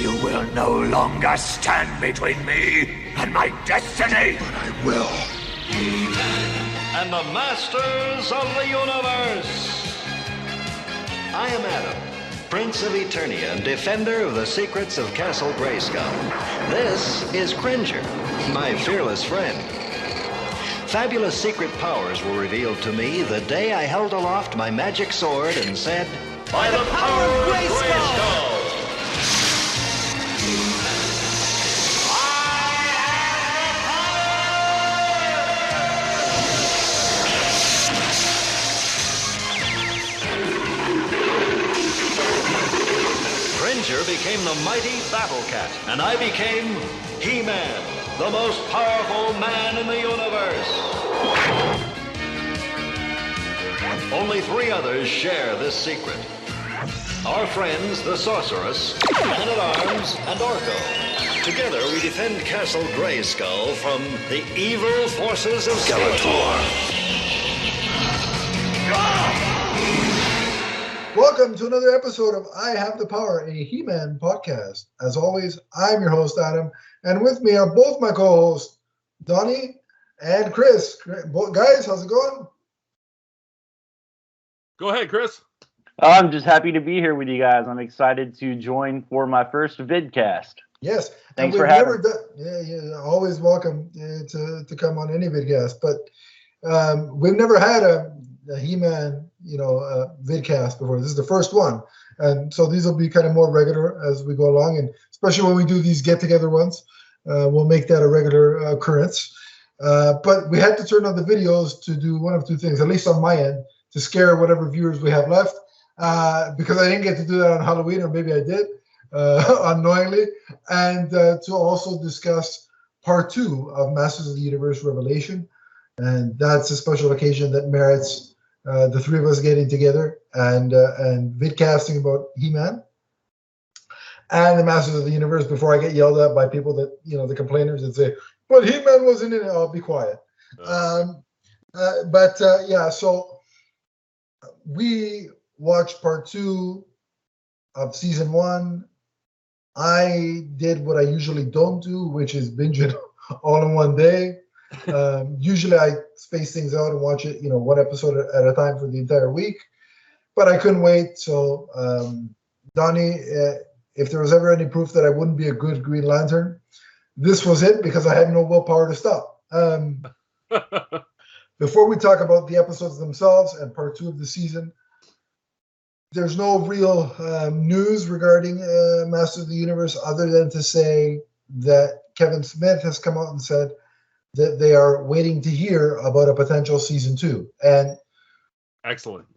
You will no longer stand between me and my destiny. But I will. And the Masters of the Universe. I am Adam, Prince of Eternia and defender of the secrets of Castle Grayskull. This is Cringer, my fearless friend. Fabulous secret powers were revealed to me the day I held aloft my magic sword and said, "By the power of Grayskull!" Cringer became the mighty Battle Cat, and I became He-Man, the most powerful man in the universe. Only 3 others share this secret. Our friends, the Sorceress, Man-at-Arms, and Orko. Together, we defend Castle Grayskull from the evil forces of Skeletor. Welcome to another episode of I Have the Power, a He-Man podcast. As always, I'm your host, Adam, and with me are both my co-hosts, Donnie and Chris. Guys, how's it going? Go ahead, Chris. I'm just happy to be here with you guys. I'm excited to join for my first vidcast. Yes. Thanks for having me. Yeah, always welcome to come on any vidcast. But we've never had a He-Man, vidcast before. This is the first one. And so these will be kind of more regular as we go along. And especially when we do these get-together ones, we'll make that a regular occurrence. But we had to turn on the videos to do one of 2 things, at least on my end, to scare whatever viewers we have left. Because I didn't get to do that on Halloween, or maybe I did, unknowingly. And to also discuss part 2 of Masters of the Universe Revelation. And that's a special occasion that merits the 3 of us getting together and vidcasting about He-Man and the Masters of the Universe before I get yelled at by people that, the complainers that say, but He-Man wasn't in it. I'll be quiet. So we watched part 2 of season 1. I did what I usually don't do, which is binge it all in one day. Usually I space things out and watch it, 1 episode at a time for the entire week, but I couldn't wait. So, Donnie, if there was ever any proof that I wouldn't be a good Green Lantern, this was it, because I had no willpower to stop. Before we talk about the episodes themselves and part 2 of the season, there's no real news regarding Masters of the Universe other than to say that Kevin Smith has come out and said that they are waiting to hear about a potential season 2. And excellent.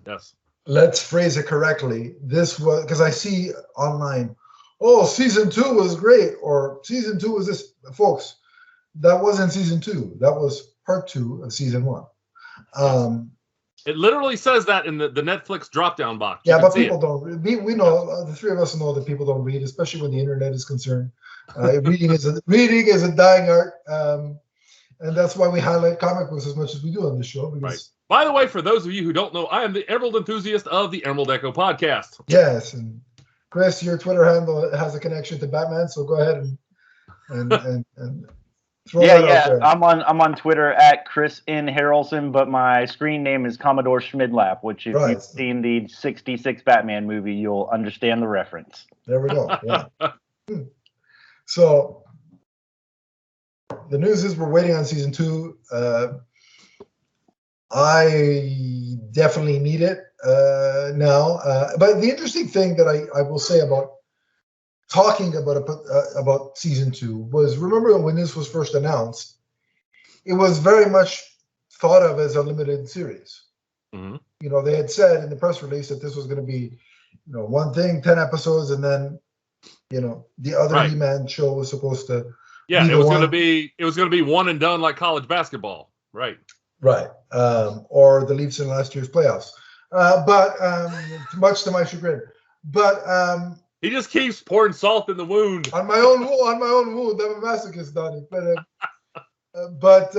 Yes. Let's phrase it correctly. This was, because I see online, oh, season 2 was great, or season 2 was this. Folks, that wasn't season 2. That was part 2 of season 1. It literally says that in the Netflix drop-down box. Yeah, but people don't read. We know, the 3 of us know that people don't read, especially when the internet is concerned. Reading is a dying art. And that's why we highlight comic books as much as we do on this show. Because, right. By the way, for those of you who don't know, I am the Emerald enthusiast of the Emerald Echo podcast. Yes, and Chris, your Twitter handle has a connection to Batman, so go ahead and throw that out there. I'm on Twitter at Chris N. Harrelson, but my screen name is Commodore Schmidlap, which if you've seen the '66 Batman movie, you'll understand the reference. There we go. Yeah. So the news is we're waiting on season 2. I definitely need it now. But the interesting thing that I will say about talking about season 2 was, remember when this was first announced, it was very much thought of as a limited series. Mm-hmm. They had said in the press release that this was going to be, one thing, 10 episodes, and then, the other He-Man show was supposed to. Yeah, it was going to be one and done like college basketball. Right. Right. Or the Leafs in last year's playoffs. But much to my chagrin. But he just keeps pouring salt in the wound. On my own wound. I'm a masochist, Donnie. But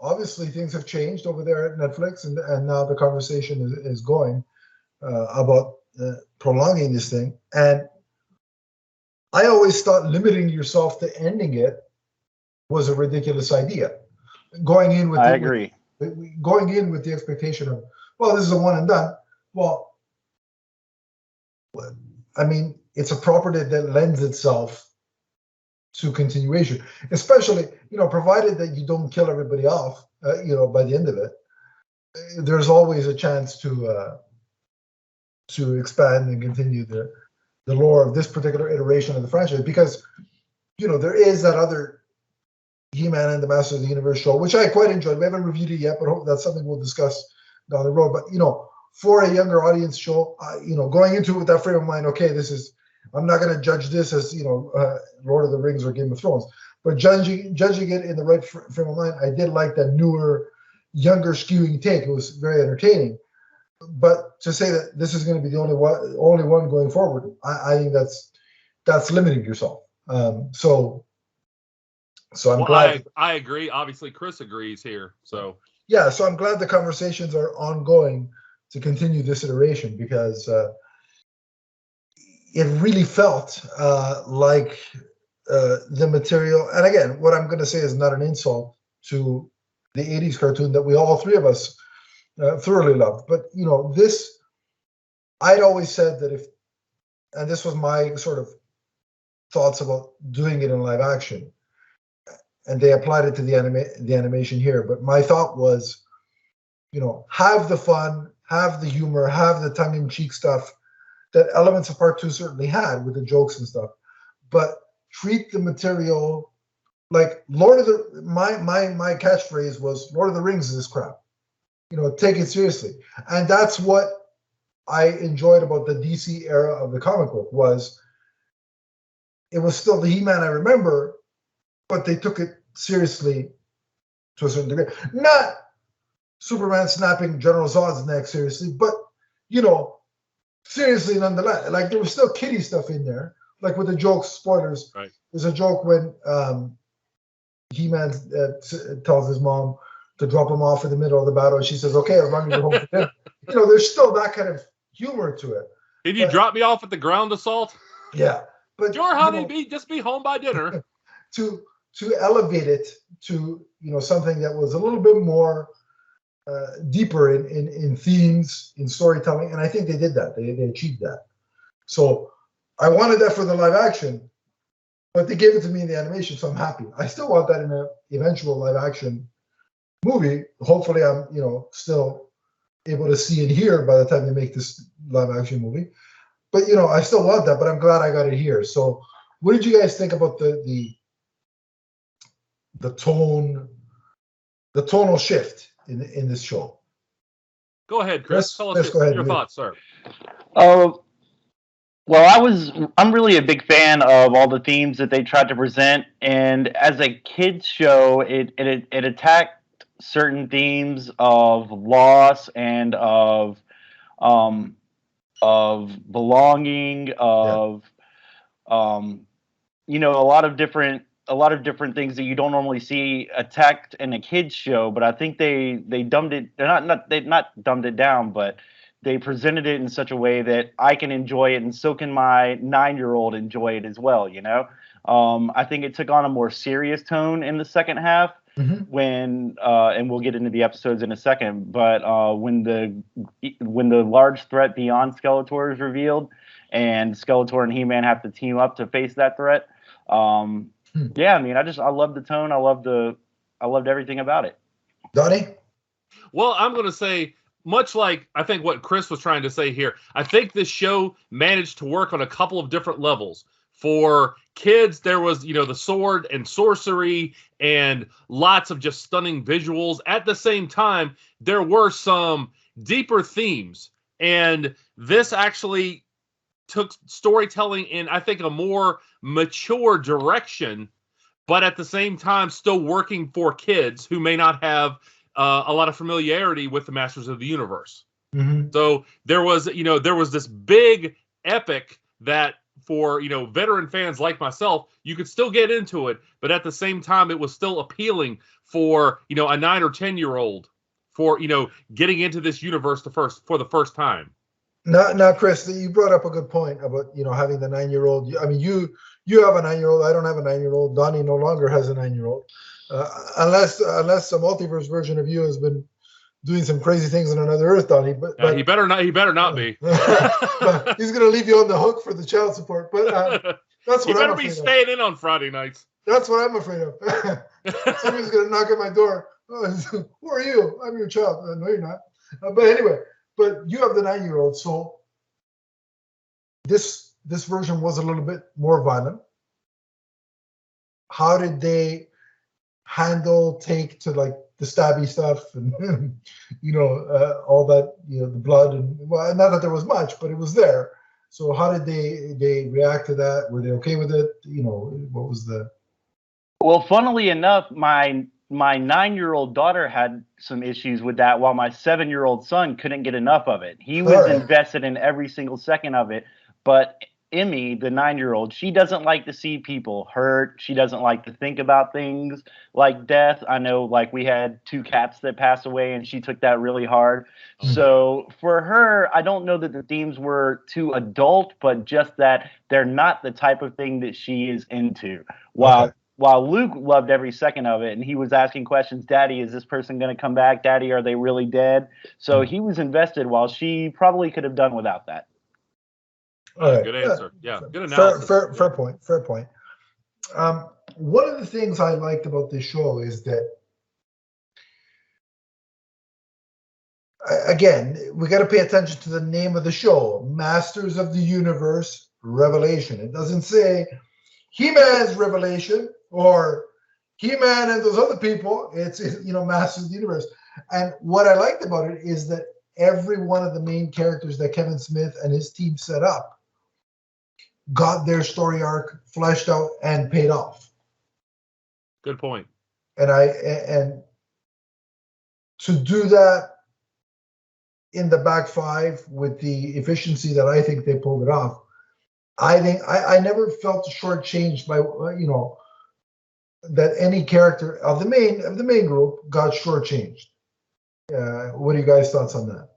obviously things have changed over there at Netflix, and now the conversation is going about prolonging this thing. And I always thought limiting yourself to ending it was a ridiculous idea. Going in with I agree. Going in with the expectation of, well, this is a one and done. Well, I mean, it's a property that lends itself to continuation, especially, provided that you don't kill everybody off, by the end of it. There's always a chance to expand and continue the lore of this particular iteration of the franchise, because there is that other He-Man and the Masters of the Universe show, which I quite enjoyed. We haven't reviewed it yet, but that's something we'll discuss down the road. But for a younger audience show, going into it with that frame of mind, okay, I'm not going to judge this as Lord of the Rings or Game of Thrones, but judging it in the right frame of mind, I did like that newer, younger skewing take. It was very entertaining. But to say that this is going to be the only one going forward, I think that's limiting yourself. So I'm glad. I agree. Obviously, Chris agrees here. So yeah, so I'm glad the conversations are ongoing to continue this iteration, because it really felt like the material. And again, what I'm going to say is not an insult to the 80s cartoon that we all three of us thoroughly loved. But, this, I'd always said that and this was my sort of thoughts about doing it in live action, and they applied it to the animation here. But my thought was, have the fun, have the humor, have the tongue-in-cheek stuff that elements of part 2 certainly had with the jokes and stuff, but treat the material like my catchphrase was, Lord of the Rings is this crap. Take it seriously. And that's what I enjoyed about the DC era of the comic book, was it was still the He-Man I remember, but they took it seriously to a certain degree. Not Superman snapping General Zod's neck seriously, but, seriously nonetheless. Like, there was still kiddie stuff in there, like with the jokes, spoilers. Right. There's a joke when He-Man tells his mom to drop him off in the middle of the battle, and she says, okay, as long as you're home for dinner. There's still that kind of humor to it. Can you drop me off at the ground assault? Yeah. But sure, honey, just be home by dinner. to elevate it to something that was a little bit more deeper in themes, in storytelling, and I think they did that. They achieved that. So I wanted that for the live action, but they gave it to me in the animation, so I'm happy. I still want that in an eventual live action movie. Hopefully, I'm still able to see and hear by the time they make this live action movie. But I still want that. But I'm glad I got it here. So, what did you guys think about the tonal shift in this show? Go ahead, Chris. Tell us your thoughts, sir. Well, I'm really a big fan of all the themes that they tried to present, and as a kids show, it attacked certain themes of loss and of belonging, of a lot of different things that you don't normally see attacked in a kids show. But I think they dumbed it. They've not dumbed it down, but they presented it in such a way that I can enjoy it, and so can my 9-year-old enjoy it as well. I think it took on a more serious tone in the second half. Mm-hmm. When and we'll get into the episodes in a second, but when the large threat beyond Skeletor is revealed, and Skeletor and He-Man have to team up to face that threat, yeah, I mean, I love the tone. I loved everything about it. Donnie? Well, I'm going to say, much like I think what Chris was trying to say here, I think this show managed to work on a couple of different levels. For kids, there was, the sword and sorcery and lots of just stunning visuals. At the same time, there were some deeper themes. And this actually took storytelling in, I think, a more mature direction, but at the same time, still working for kids who may not have a lot of familiarity with the Masters of the Universe. Mm-hmm. So there was this big epic that, for veteran fans like myself, you could still get into it, but at the same time, it was still appealing for a 9 or 10-year-old for getting into this universe for the first time. Now, Chris, you brought up a good point about having the 9-year-old. I mean, you have a 9-year-old. I don't have a 9-year-old. Donnie no longer has a 9-year-old, unless the multiverse version of you has been doing some crazy things on another Earth, Donnie. But he better not. He better not be. He's going to leave you on the hook for the child support. But that's what he better I'm be afraid staying of. in on Friday nights. That's what I'm afraid of. Somebody's going to knock at my door. Oh, who are you? I'm your child. No, you're not. But anyway, but you have the 9-year-old, so this version was a little bit more violent. How did they take to like the stabby stuff and all that, the blood, and well, not that there was much, but it was there. So how did they react to that? Were they okay with it? What was the? Well, funnily enough, my 9-year-old daughter had some issues with that, while my 7-year-old son couldn't get enough of it. He was invested in every single second of it. But Emmy, the 9-year-old, she doesn't like to see people hurt. She doesn't like to think about things like death. I know, like, we had 2 cats that passed away, and she took that really hard. So for her, I don't know that the themes were too adult, but just that they're not the type of thing that she is into. While Luke loved every second of it, and he was asking questions, Daddy, is this person going to come back? Daddy, are they really dead? So he was invested, while she probably could have done without that. All right. Good answer. Yeah, good analysis. Fair point. One of the things I liked about this show is that, again, we got to pay attention to the name of the show, Masters of the Universe Revelation. It doesn't say He-Man's Revelation or He-Man and those other people. It's Masters of the Universe. And what I liked about it is that every one of the main characters that Kevin Smith and his team set up got their story arc fleshed out and paid off. Good point. And to do that in the back 5 with the efficiency that I think they pulled it off, I think I never felt shortchanged by that any character of the main group got shortchanged. What are you guys' thoughts on that?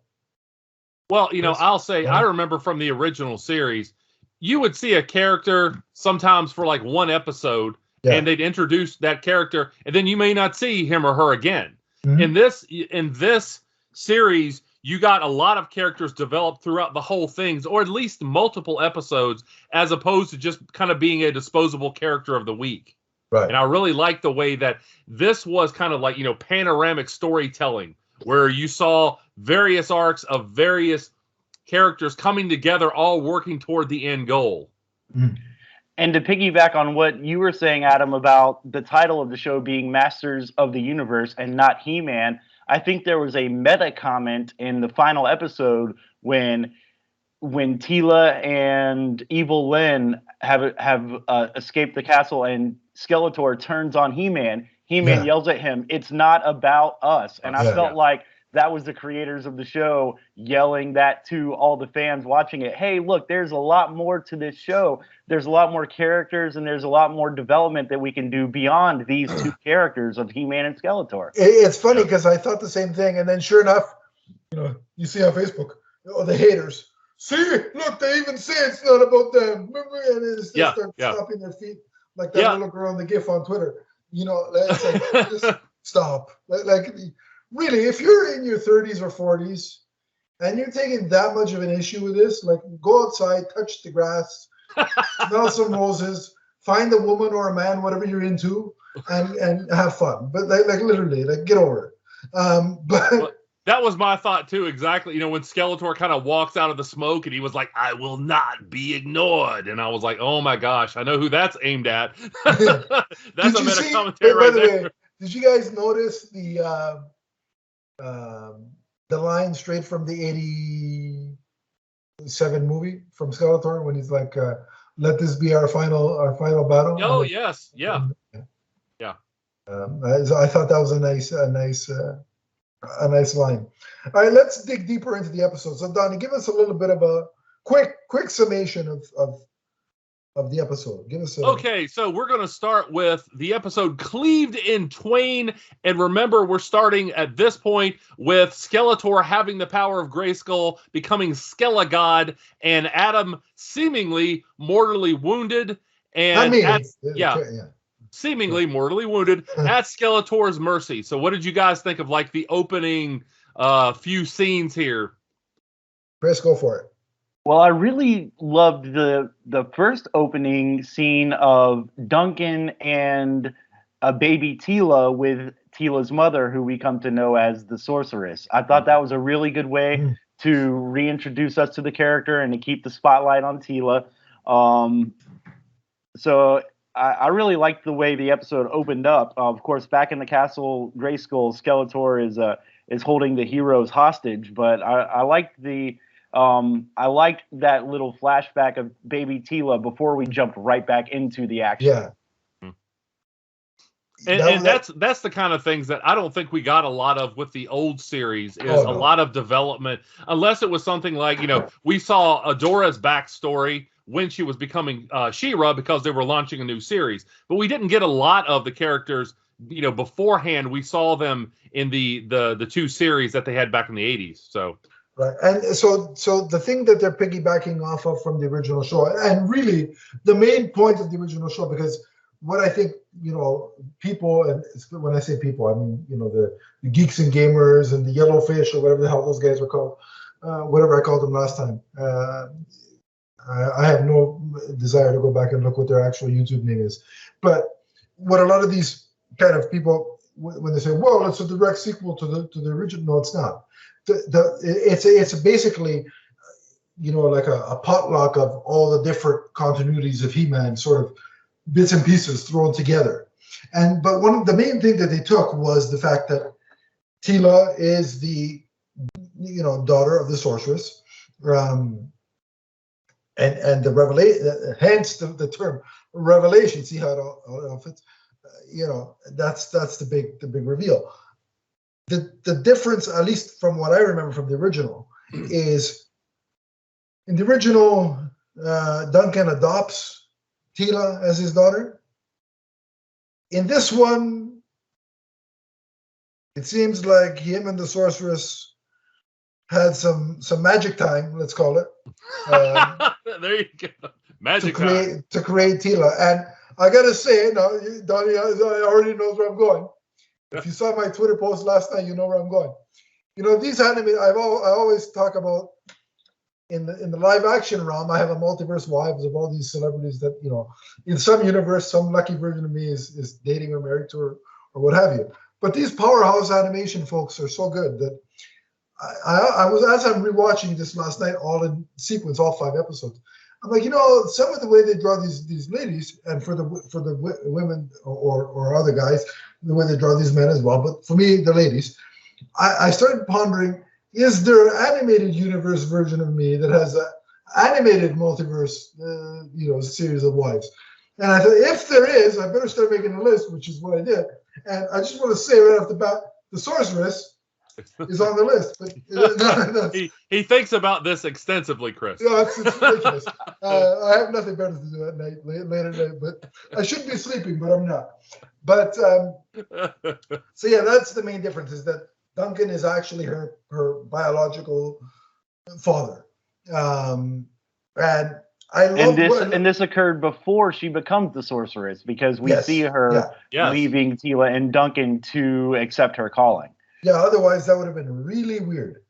Well, I'll say I remember from the original series, you would see a character sometimes for like one episode, and they'd introduce that character, and then you may not see him or her again. Mm-hmm. In this series, you got a lot of characters developed throughout the whole things, or at least multiple episodes, as opposed to just kind of being a disposable character of the week. Right. And I really like the way that this was kind of like, panoramic storytelling, where you saw various arcs of various characters coming together, all working toward the end goal. And to piggyback on what you were saying, Adam, about the title of the show being Masters of the Universe and not He-Man, I think there was a meta comment in the final episode when Teela and Evil-Lyn have escaped the castle and Skeletor turns on He-Man. He-Man yells at him, "It's not about us." And I felt like that was the creators of the show yelling that to all the fans watching it. Hey, look, there's a lot more to this show. There's a lot more characters, and there's a lot more development that we can do beyond these 2 characters of He-Man and Skeletor. It's funny because I thought the same thing, and then sure enough, you see on Facebook, the haters. See, look, they even say it's not about them. And they start stomping their feet like that little girl in the GIF on Twitter. It's like, just stop. Like, really, if you're in your 30s or 40s and you're taking that much of an issue with this, like, go outside, touch the grass, smell some roses, find a woman or a man, whatever you're into, and have fun. But like literally, like, get over it. But that was my thought too, exactly. When Skeletor kind of walks out of the smoke and he was like, "I will not be ignored," and I was like, "Oh my gosh, I know who that's aimed at." That's a meta commentary right there. Did you guys notice the line straight from the '87 movie from Skeletor when he's like, "Let this be our final battle"? Oh yes, yeah. I thought that was a nice line. All right, let's dig deeper into the episode. So, Donnie, give us a little bit of a quick summation of of the episode. Give us a... Okay, so we're going to start with the episode Cleaved in Twain. And remember, we're starting at this point with Skeletor having the power of Grayskull, becoming Skelegod, and Adam seemingly mortally wounded. And seemingly mortally wounded at Skeletor's mercy. So what did you guys think of like the opening few scenes here? Chris, go for it. Well, I really loved the first opening scene of Duncan and a baby Teela with Teela's mother, who we come to know as the Sorceress. I thought that was a really good way to reintroduce us to the character and to keep the spotlight on Teela. So I really liked the way the episode opened up. Of course, back in the castle, Grayskull, Skeletor is holding the heroes hostage, but I liked I liked that little flashback of baby Teela before we jumped right back into the action. Yeah. And that's the kind of things that I don't think we got a lot of with the old series is a lot of development, unless it was something like, we saw Adora's backstory when she was becoming She-Ra because they were launching a new series. But we didn't get a lot of the characters, beforehand. We saw them in the two series that they had back in the 80s. So right. And so the thing that they're piggybacking off of from the original show, and really the main point of the original show, because what I think, people, and when I say people, I mean, the geeks and gamers and the yellowfish or whatever the hell those guys were called, whatever I called them last time. I have no desire to go back and look what their actual YouTube name is. But what a lot of these kind of people, when they say, well, it's a direct sequel to the original, no, it's not. It's basically, like a potluck of all the different continuities of He-Man, sort of bits and pieces thrown together. But one of the main thing that they took was the fact that Teela is the, daughter of the sorceress, and the revelation, hence the term revelation. See how it all fits. That's the big reveal. The difference, at least from what I remember from the original, is in the original, Duncan adopts Teela as his daughter. In this one, it seems like him and the sorceress had some magic time, let's call it. There you go. Magic time. To create Teela. And I got to say, now, Donnie already knows where I'm going. If you saw my Twitter post last night, you know where I'm going. These anime, I always talk about in the live action realm. I have a multiverse wives of all these celebrities that, in some universe, some lucky version of me is dating or married to her or what have you. But these powerhouse animation folks are so good that I was, as I'm rewatching this last night, all in sequence, all 5 episodes. I'm like, some of the way they draw these ladies, and for the women or other guys, the way they draw these men as well. But for me, the ladies, I started pondering: is there an animated universe version of me that has an animated multiverse, series of wives? And I thought, if there is, I better start making a list, which is what I did. And I just want to say right off the bat, the sorceress is on the list. But he thinks about this extensively, Chris. Yeah, it's ridiculous. I have nothing better to do at night, late at night. But I should be sleeping, but I'm not. But so yeah, that's the main difference, is that Duncan is actually her biological father, and I love. And this occurred before she becomes the sorceress, because we see her leaving Teela and Duncan to accept her calling. Yeah, otherwise that would have been really weird.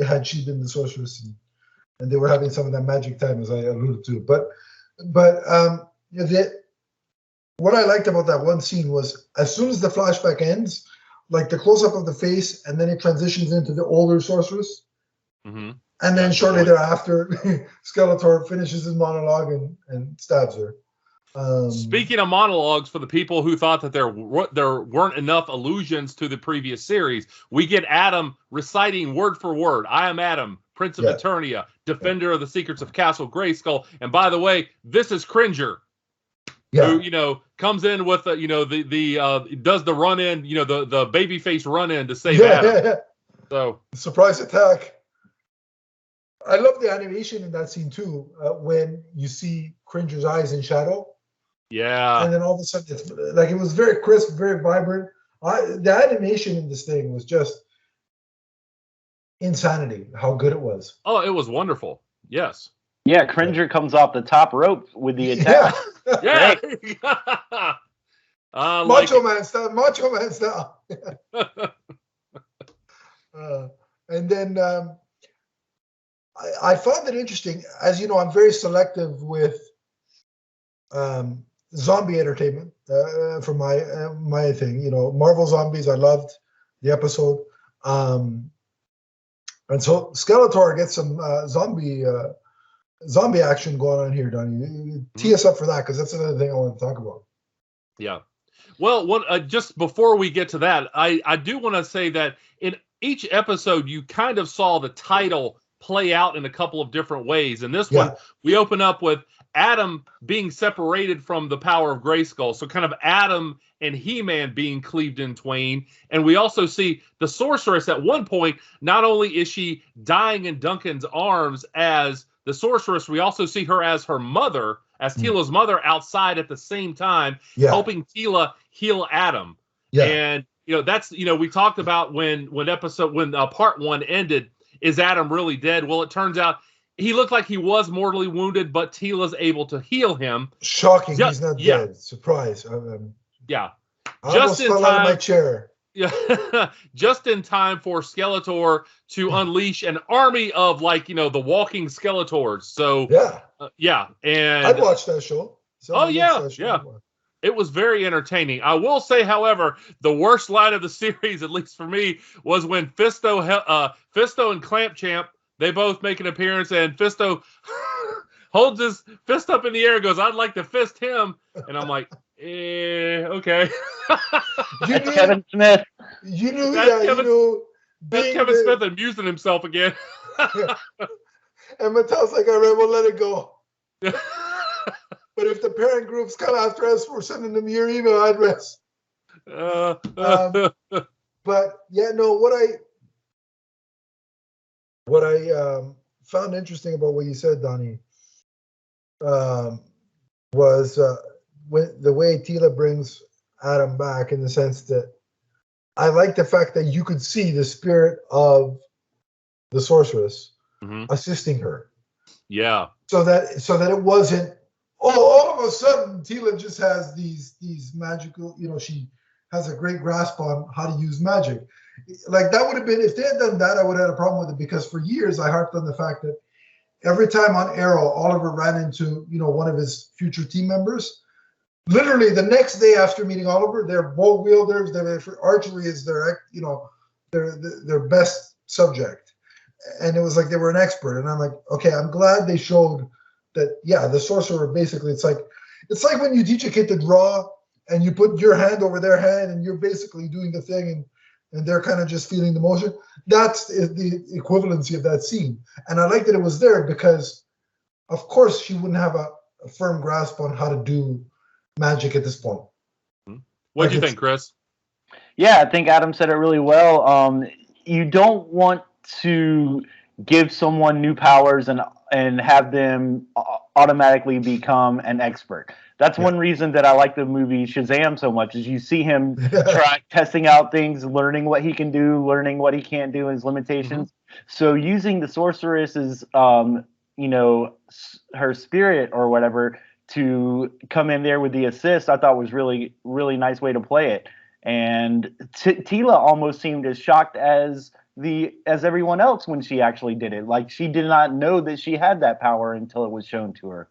Had she been the sorceress and they were having some of that magic time, as I alluded to. But what I liked about that one scene was, as soon as the flashback ends, like the close up of the face, and then it transitions into the older sorceress. Mm-hmm. And then shortly thereafter, Skeletor finishes his monologue and stabs her. Speaking of monologues, for the people who thought that there weren't enough allusions to the previous series, we get Adam reciting word for word, "I am Adam, Prince of Eternia, defender of the secrets of Castle Grayskull." And by the way, this is Cringer, who comes in with does the run in, the babyface run in to save Adam. Yeah. So surprise attack. I love the animation in that scene too, when you see Cringer's eyes in shadow. Yeah. And then all of a sudden, it's like it was very crisp, very vibrant. The animation in this thing was just insanity, how good it was. Oh, it was wonderful. Yes. Yeah, Cringer comes off the top rope with the attack. Yeah. Macho Man style. And then I found it interesting. As you know, I'm very selective with zombie entertainment for my thing. You know, Marvel Zombies, I loved the episode. And so Skeletor gets some zombie action going on here, Donnie. Tee us up for that, because that's another thing I want to talk about. Yeah. Well, just before we get to that, I do want to say that in each episode, you kind of saw the title play out in a couple of different ways. In this one, we open up with Adam being separated from the power of Grayskull. So kind of Adam and He-Man being cleaved in twain. And we also see the sorceress at one point. Not only is she dying in Duncan's arms as the sorceress, we also see her as her mother, as Teela's mother, outside at the same time, helping Teela heal Adam. And, you know, that's, you know, we talked about when part one ended, is Adam really dead? Well, it turns out he looked like he was mortally wounded, but Teela's able to heal him. Shocking, he's not dead. Surprise. I almost fell out of my chair. Yeah, just in time for Skeletor to unleash an army of, like, you know, the walking Skeletors. So and I'd watch that show. It was very entertaining. I will say, however, the worst line of the series, at least for me, was when Fisto and Clamp Champ, they both make an appearance, and Fisto holds his fist up in the air and goes, "I'd like to fist him," and I'm like, okay. That's Kevin Smith. You knew that's Kevin Smith amusing himself again. And Mattel's like, all right, we'll let it go. But if the parent groups come after us, we're sending them your email address. But yeah, no, what I found interesting about what you said, Donnie, was when the way Teela brings Adam back, in the sense that I like the fact that you could see the spirit of the sorceress assisting her. Yeah. So that it wasn't, all of a sudden Teela just has these magical, you know, she has a great grasp on how to use magic. Like, that would have been, if they had done that, I would have had a problem with it, because for years I harped on the fact that every time on Arrow, Oliver ran into, you know, one of his future team members. Literally the next day after meeting Oliver, they're bow wielders. Archery is their, you know, their best subject, and it was like they were an expert. And I'm like, okay, I'm glad they showed that. Yeah, the sorcerer basically, it's like when you teach a kid to draw and you put your hand over their hand and you're basically doing the thing, and they're kind of just feeling the motion. That's the equivalency of that scene. And I like that it was there, because of course she wouldn't have a firm grasp on how to do magic at this point. What do you think, Chris? Yeah, I think Adam said it really well. You don't want to give someone new powers and have them automatically become an expert. That's one reason that I like the movie Shazam so much, is you see him testing out things, learning what he can do, learning what he can't do, his limitations. So using the sorceress's, you know, her spirit or whatever to come in there with the assist, I thought was really, really nice way to play it. And Teela almost seemed as shocked as everyone else when she actually did it. Like, she did not know that she had that power until it was shown to her.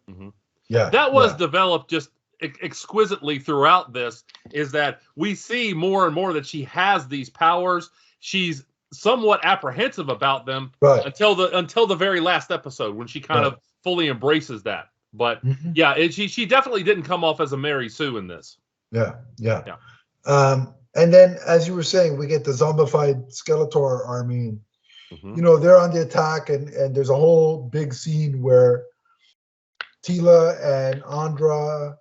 Yeah, that was developed just exquisitely throughout this, is that we see more and more that she has these powers. She's somewhat apprehensive about them until the very last episode, when she kind of fully embraces that. But she definitely didn't come off as a Mary Sue in this. Yeah. And then, as you were saying, we get the zombified Skeletor army. You know, they're on the attack, and there's a whole big scene where Teela and Andra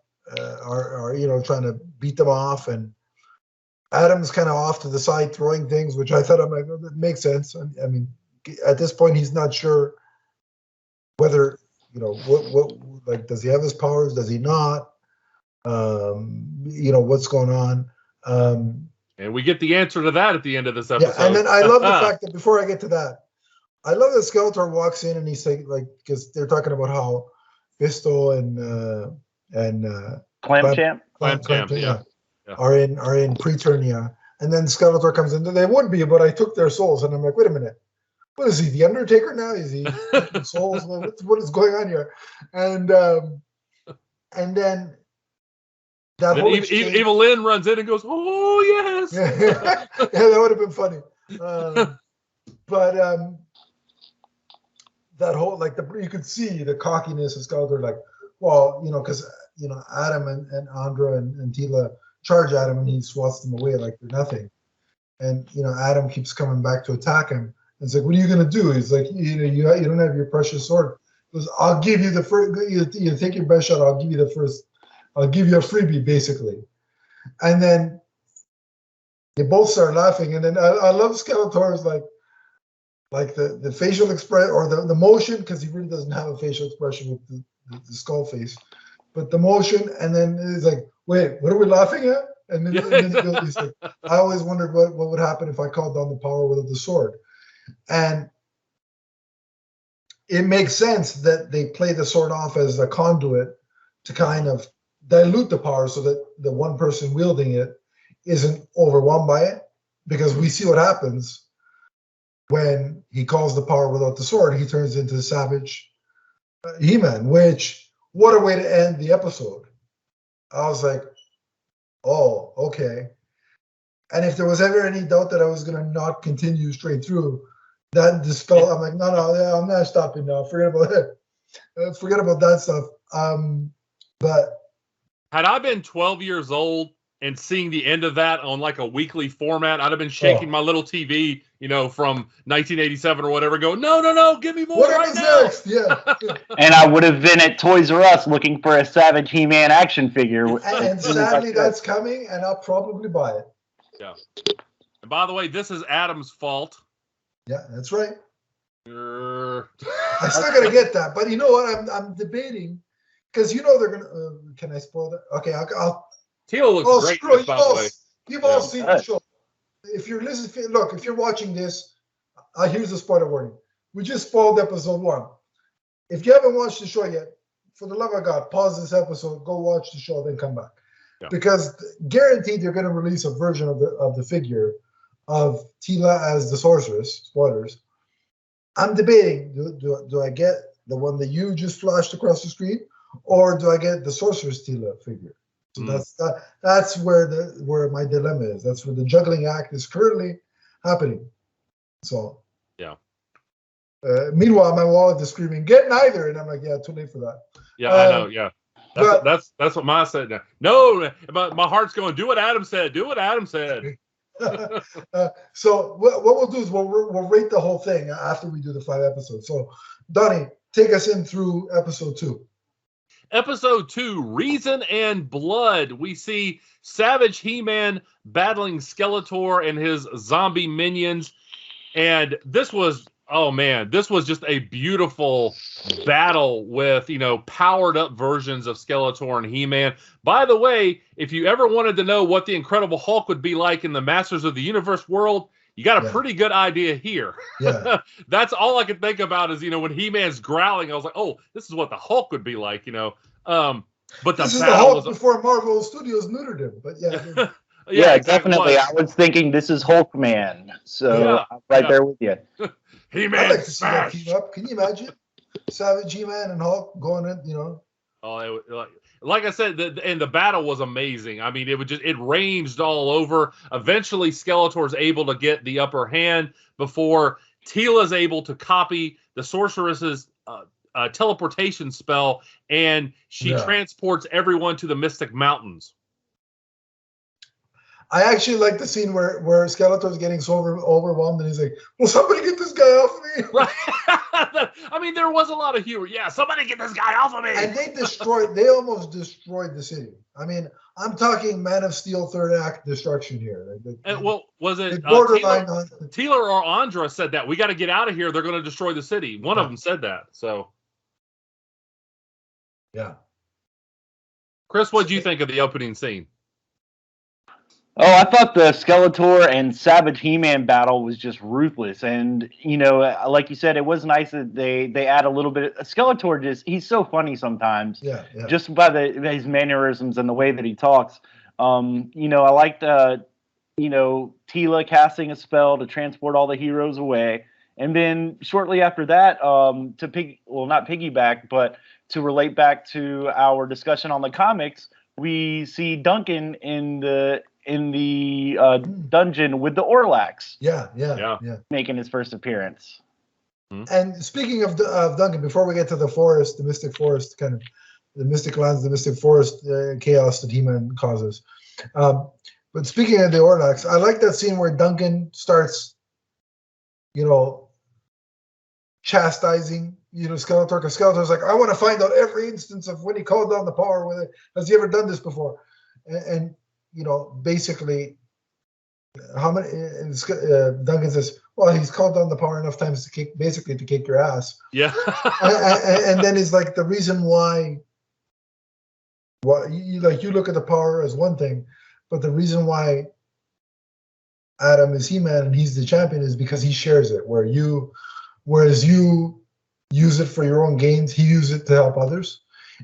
are you know, trying to beat them off, and Adam's kind of off to the side throwing things, which I thought, I'm like, that makes sense. I mean, at this point, he's not sure whether what like, does he have his powers? Does he not? What's going on? And we get the answer to that at the end of this episode. Yeah, and then I love the fact that before I get to that, I love that Skeletor walks in and he's saying, like, because they're talking about how Fisto and Clamchamp, yeah. are in Preternia, and then Skeletor comes in. They would be, but I took their souls, and I'm like, wait a minute, what is he? The Undertaker now? Is he taking souls? What is going on here? And then that whole Evil-Lyn runs in and goes, "Oh yes." Yeah, that would have been funny. But that whole, like, you could see the cockiness of Skeletor, like, well, because Adam and Andra and Tila charge at him and he swats them away like they're nothing. And Adam keeps coming back to attack him. And it's like, what are you gonna do? He's like, you don't have your precious sword. He goes, I'll give you the first. You take your best shot. I'll give you the first. I'll give you a freebie, basically. And then they both start laughing. And then I love Skeletor's like the facial expression or the motion, because he really doesn't have a facial expression with the skull face, but the motion. And then he's like, wait, what are we laughing at? And then, he's like, I always wondered what would happen if I called down the power with the sword. And it makes sense that they play the sword off as a conduit to kind of dilute the power so that the one person wielding it isn't overwhelmed by it, because we see what happens when he calls the power without the sword. He turns into savage He-Man, which, what a way to end the episode. I was like, oh, okay. And if there was ever any doubt that I was going to not continue straight through, that dispelled. I'm like, no, I'm not stopping now. Forget about it. Forget about that stuff. But had I been 12 years old and seeing the end of that on like a weekly format, I'd have been shaking my little TV, from 1987 or whatever, go, no, give me more what now. Next? Yeah. And I would have been at Toys R Us looking for a Savage He-Man action figure. And sadly, that's coming, and I'll probably buy it. Yeah. And by the way, this is Adam's fault. Yeah, that's right. I still gotta get that, but you know what? I'm debating, because they're gonna. Can I spoil that? Okay, I'll. Teal looks great. By the way, you've all seen the show. If you're listening, look. If you're watching this, here's a spoiler warning. We just spoiled episode 1. If you haven't watched the show yet, for the love of God, pause this episode, go watch the show, then come back. Yeah. Because guaranteed they're going to release a version of the figure of Tila as the sorceress. Spoilers. I'm debating: do I get the one that you just flashed across the screen, or do I get the sorceress Tila figure? So that's where my dilemma is. That's where the juggling act is currently happening. So yeah. Meanwhile, my wallet is screaming, "Get neither!" And I'm like, "Yeah, too late for that." Yeah, I know. Yeah, that's what mine said. Now. No, but my heart's going. Do what Adam said. Do what Adam said. So what we'll do is we'll rate the whole thing after we do the 5 episodes. So Donnie, take us in through episode 2. Episode 2, Reason and Blood. We see Savage He-Man battling Skeletor and his zombie minions. And this was just a beautiful battle with, powered up versions of Skeletor and He-Man. By the way, if you ever wanted to know what the Incredible Hulk would be like in the Masters of the Universe world, you got a pretty good idea here. Yeah. That's all I could think about is, when He-Man's growling, I was like, oh, this is what the Hulk would be like, But this is the Hulk before Marvel Studios neutered him. But yeah. Yeah, definitely. I was thinking this is Hulkman. So I'm there with you. He-Man I'd like to see that team up. Can you imagine? Savage He-Man and Hulk going in, Oh, like I said, the battle was amazing. I mean, it ranged all over. Eventually, Skeletor's able to get the upper hand before Tila's able to copy the sorceress's teleportation spell, and she transports everyone to the Mystic Mountains. I actually like the scene where Skeletor's getting so overwhelmed, and he's like, "Will somebody get this guy off of me?" Right. I mean, there was a lot of humor. Yeah, somebody get this guy off of me. And they almost destroyed the city. I mean, I'm talking Man of Steel 3rd act destruction here. Was it borderline Tila or Andra said that we got to get out of here? They're going to destroy the city. One of them said that. So Yeah. Chris, what do you think of the opening scene? Oh, I thought the Skeletor and Savage He-Man battle was just ruthless, and like you said, it was nice that they add a little bit. Skeletor he's so funny sometimes, Yeah. just by his mannerisms and the way that he talks. I liked Tila casting a spell to transport all the heroes away, and then shortly after that, not piggyback, but to relate back to our discussion on the comics, we see Duncan in the dungeon with the Orlax. Yeah. Making his first appearance. And speaking of Duncan, before we get to the forest, the Mystic Forest, kind of the Mystic Lands, the Mystic Forest chaos that He-Man causes. But speaking of the Orlax, I like that scene where Duncan starts, chastising, Skeletor, because Skeletor's like, I want to find out every instance of when he called down the power. Whether has he ever done this before? And basically, how many? Duncan says, well, he's called down the power enough times to kick your ass. Yeah. and then he's like, the reason why. Well, you look at the power as one thing, but the reason why Adam is He-Man and he's the champion is because he shares it. Whereas you use it for your own gains, he uses it to help others,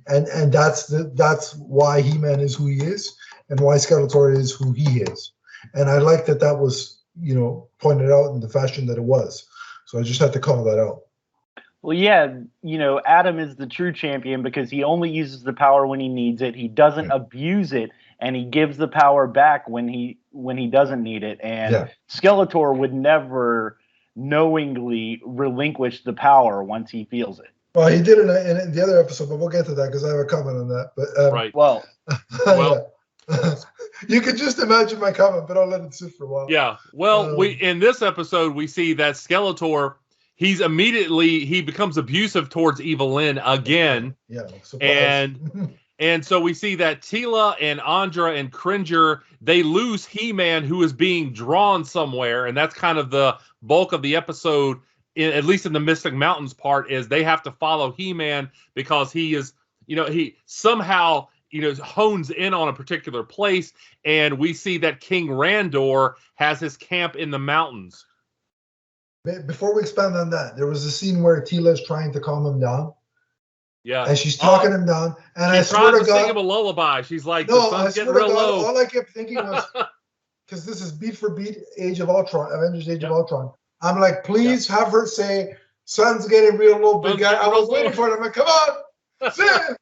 and that's why He-Man is who he is, and why Skeletor is who he is. And I like that was pointed out in the fashion that it was. So I just had to call that out. Well, yeah, Adam is the true champion because he only uses the power when he needs it. He doesn't abuse it, and he gives the power back when he doesn't need it. And Skeletor would never knowingly relinquish the power once he feels it. Well, he did it in the other episode, but we'll get to that because I have a comment on that. But right. Well, you could just imagine my comment, but I'll let it sit for a while. Yeah. Well, in this episode we see that Skeletor, he becomes abusive towards Evil-Lyn again. Yeah. Surprise. And so we see that Tila and Andra and Cringer, they lose He-Man, who is being drawn somewhere, and that's kind of the bulk of the episode, at least in the Mystic Mountains part, is they have to follow He-Man because he is, he somehow, hones in on a particular place, and we see that King Randor has his camp in the mountains. Before we expand on that, there was a scene where Tila is trying to calm him down. Yeah, and she's talking him down, and I swear to God, sing him a lullaby. She's like, the sun's getting real low. All I kept thinking was, because this is beat for beat, Age of Ultron, Avengers: Age of Ultron. I'm like, please have her say, "Sun's getting real low, big guy." I was waiting for it. I'm like, come on, say it.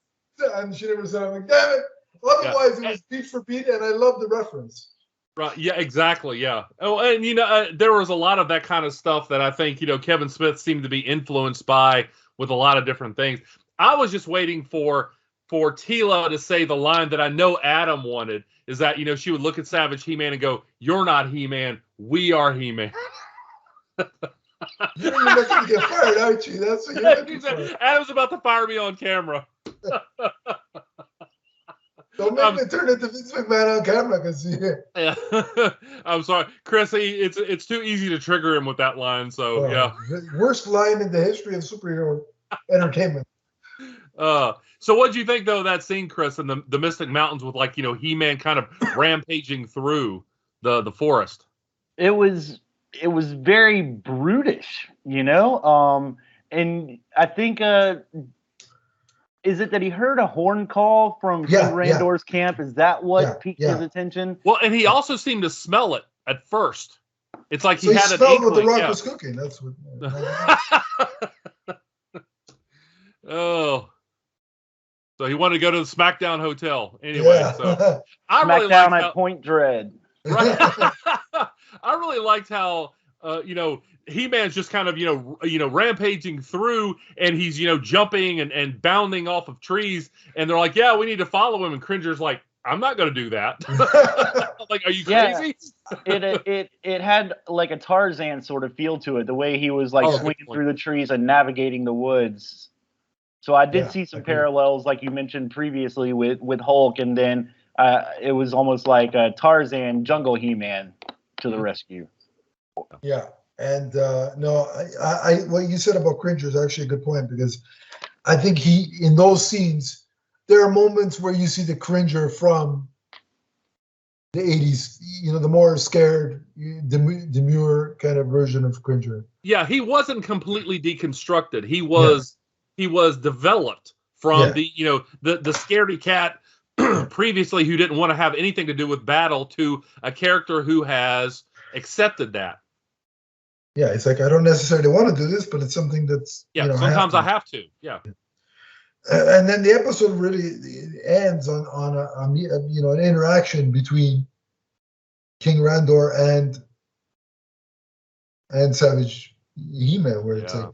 And she never said. I'm like, damn it. Otherwise, it was beat for beat, and I love the reference. Right. Yeah. Exactly. Yeah. Oh, and there was a lot of that kind of stuff that I think Kevin Smith seemed to be influenced by with a lot of different things. I was just waiting for Tila to say the line that I know Adam wanted, is that, she would look at Savage He-Man and go, "You're not He-Man, we are He-Man." You're looking to get fired, aren't you? That's what you're looking for. Adam's about to fire me on camera. Don't make me turn into Vince McMahon on camera, because yeah. I'm sorry, Chris. It's too easy to trigger him with that line. So yeah, worst line in the history of superhero entertainment. So what do you think though of that scene, Chris, in the Mystic Mountains with He-Man kind of rampaging through the forest? It was very brutish, and I think is it that he heard a horn call from King Randor's camp? Is that what piqued his attention? Well, and he also seemed to smell it at first. It's like he had an smelled what the inkling. Rock was cooking. That's what. Oh. So he wanted to go to the SmackDown Hotel anyway. So I really SmackDown liked at Point Dread. Right. I really liked how He-Man's just kind of rampaging through, and he's jumping and bounding off of trees, and they're like, "Yeah, we need to follow him." And Cringer's like, "I'm not going to do that." Like, are you crazy? It had like a Tarzan sort of feel to it, the way he was swinging through the trees and navigating the woods. So I did see some parallels, like you mentioned previously, with Hulk, and then it was almost like a Tarzan Jungle He-Man to the rescue. Yeah, and no, I what you said about Cringer is actually a good point, because I think he, in those scenes, there are moments where you see the Cringer from the 80s, the more scared, demure kind of version of Cringer. Yeah, he wasn't completely deconstructed. He was developed from the scaredy cat previously who didn't want to have anything to do with battle to a character who has accepted that. Yeah, it's like, I don't necessarily want to do this, but it's something that's sometimes I have to. Yeah. And then the episode really ends on an interaction between King Randor and Savage He-Man, where it's like,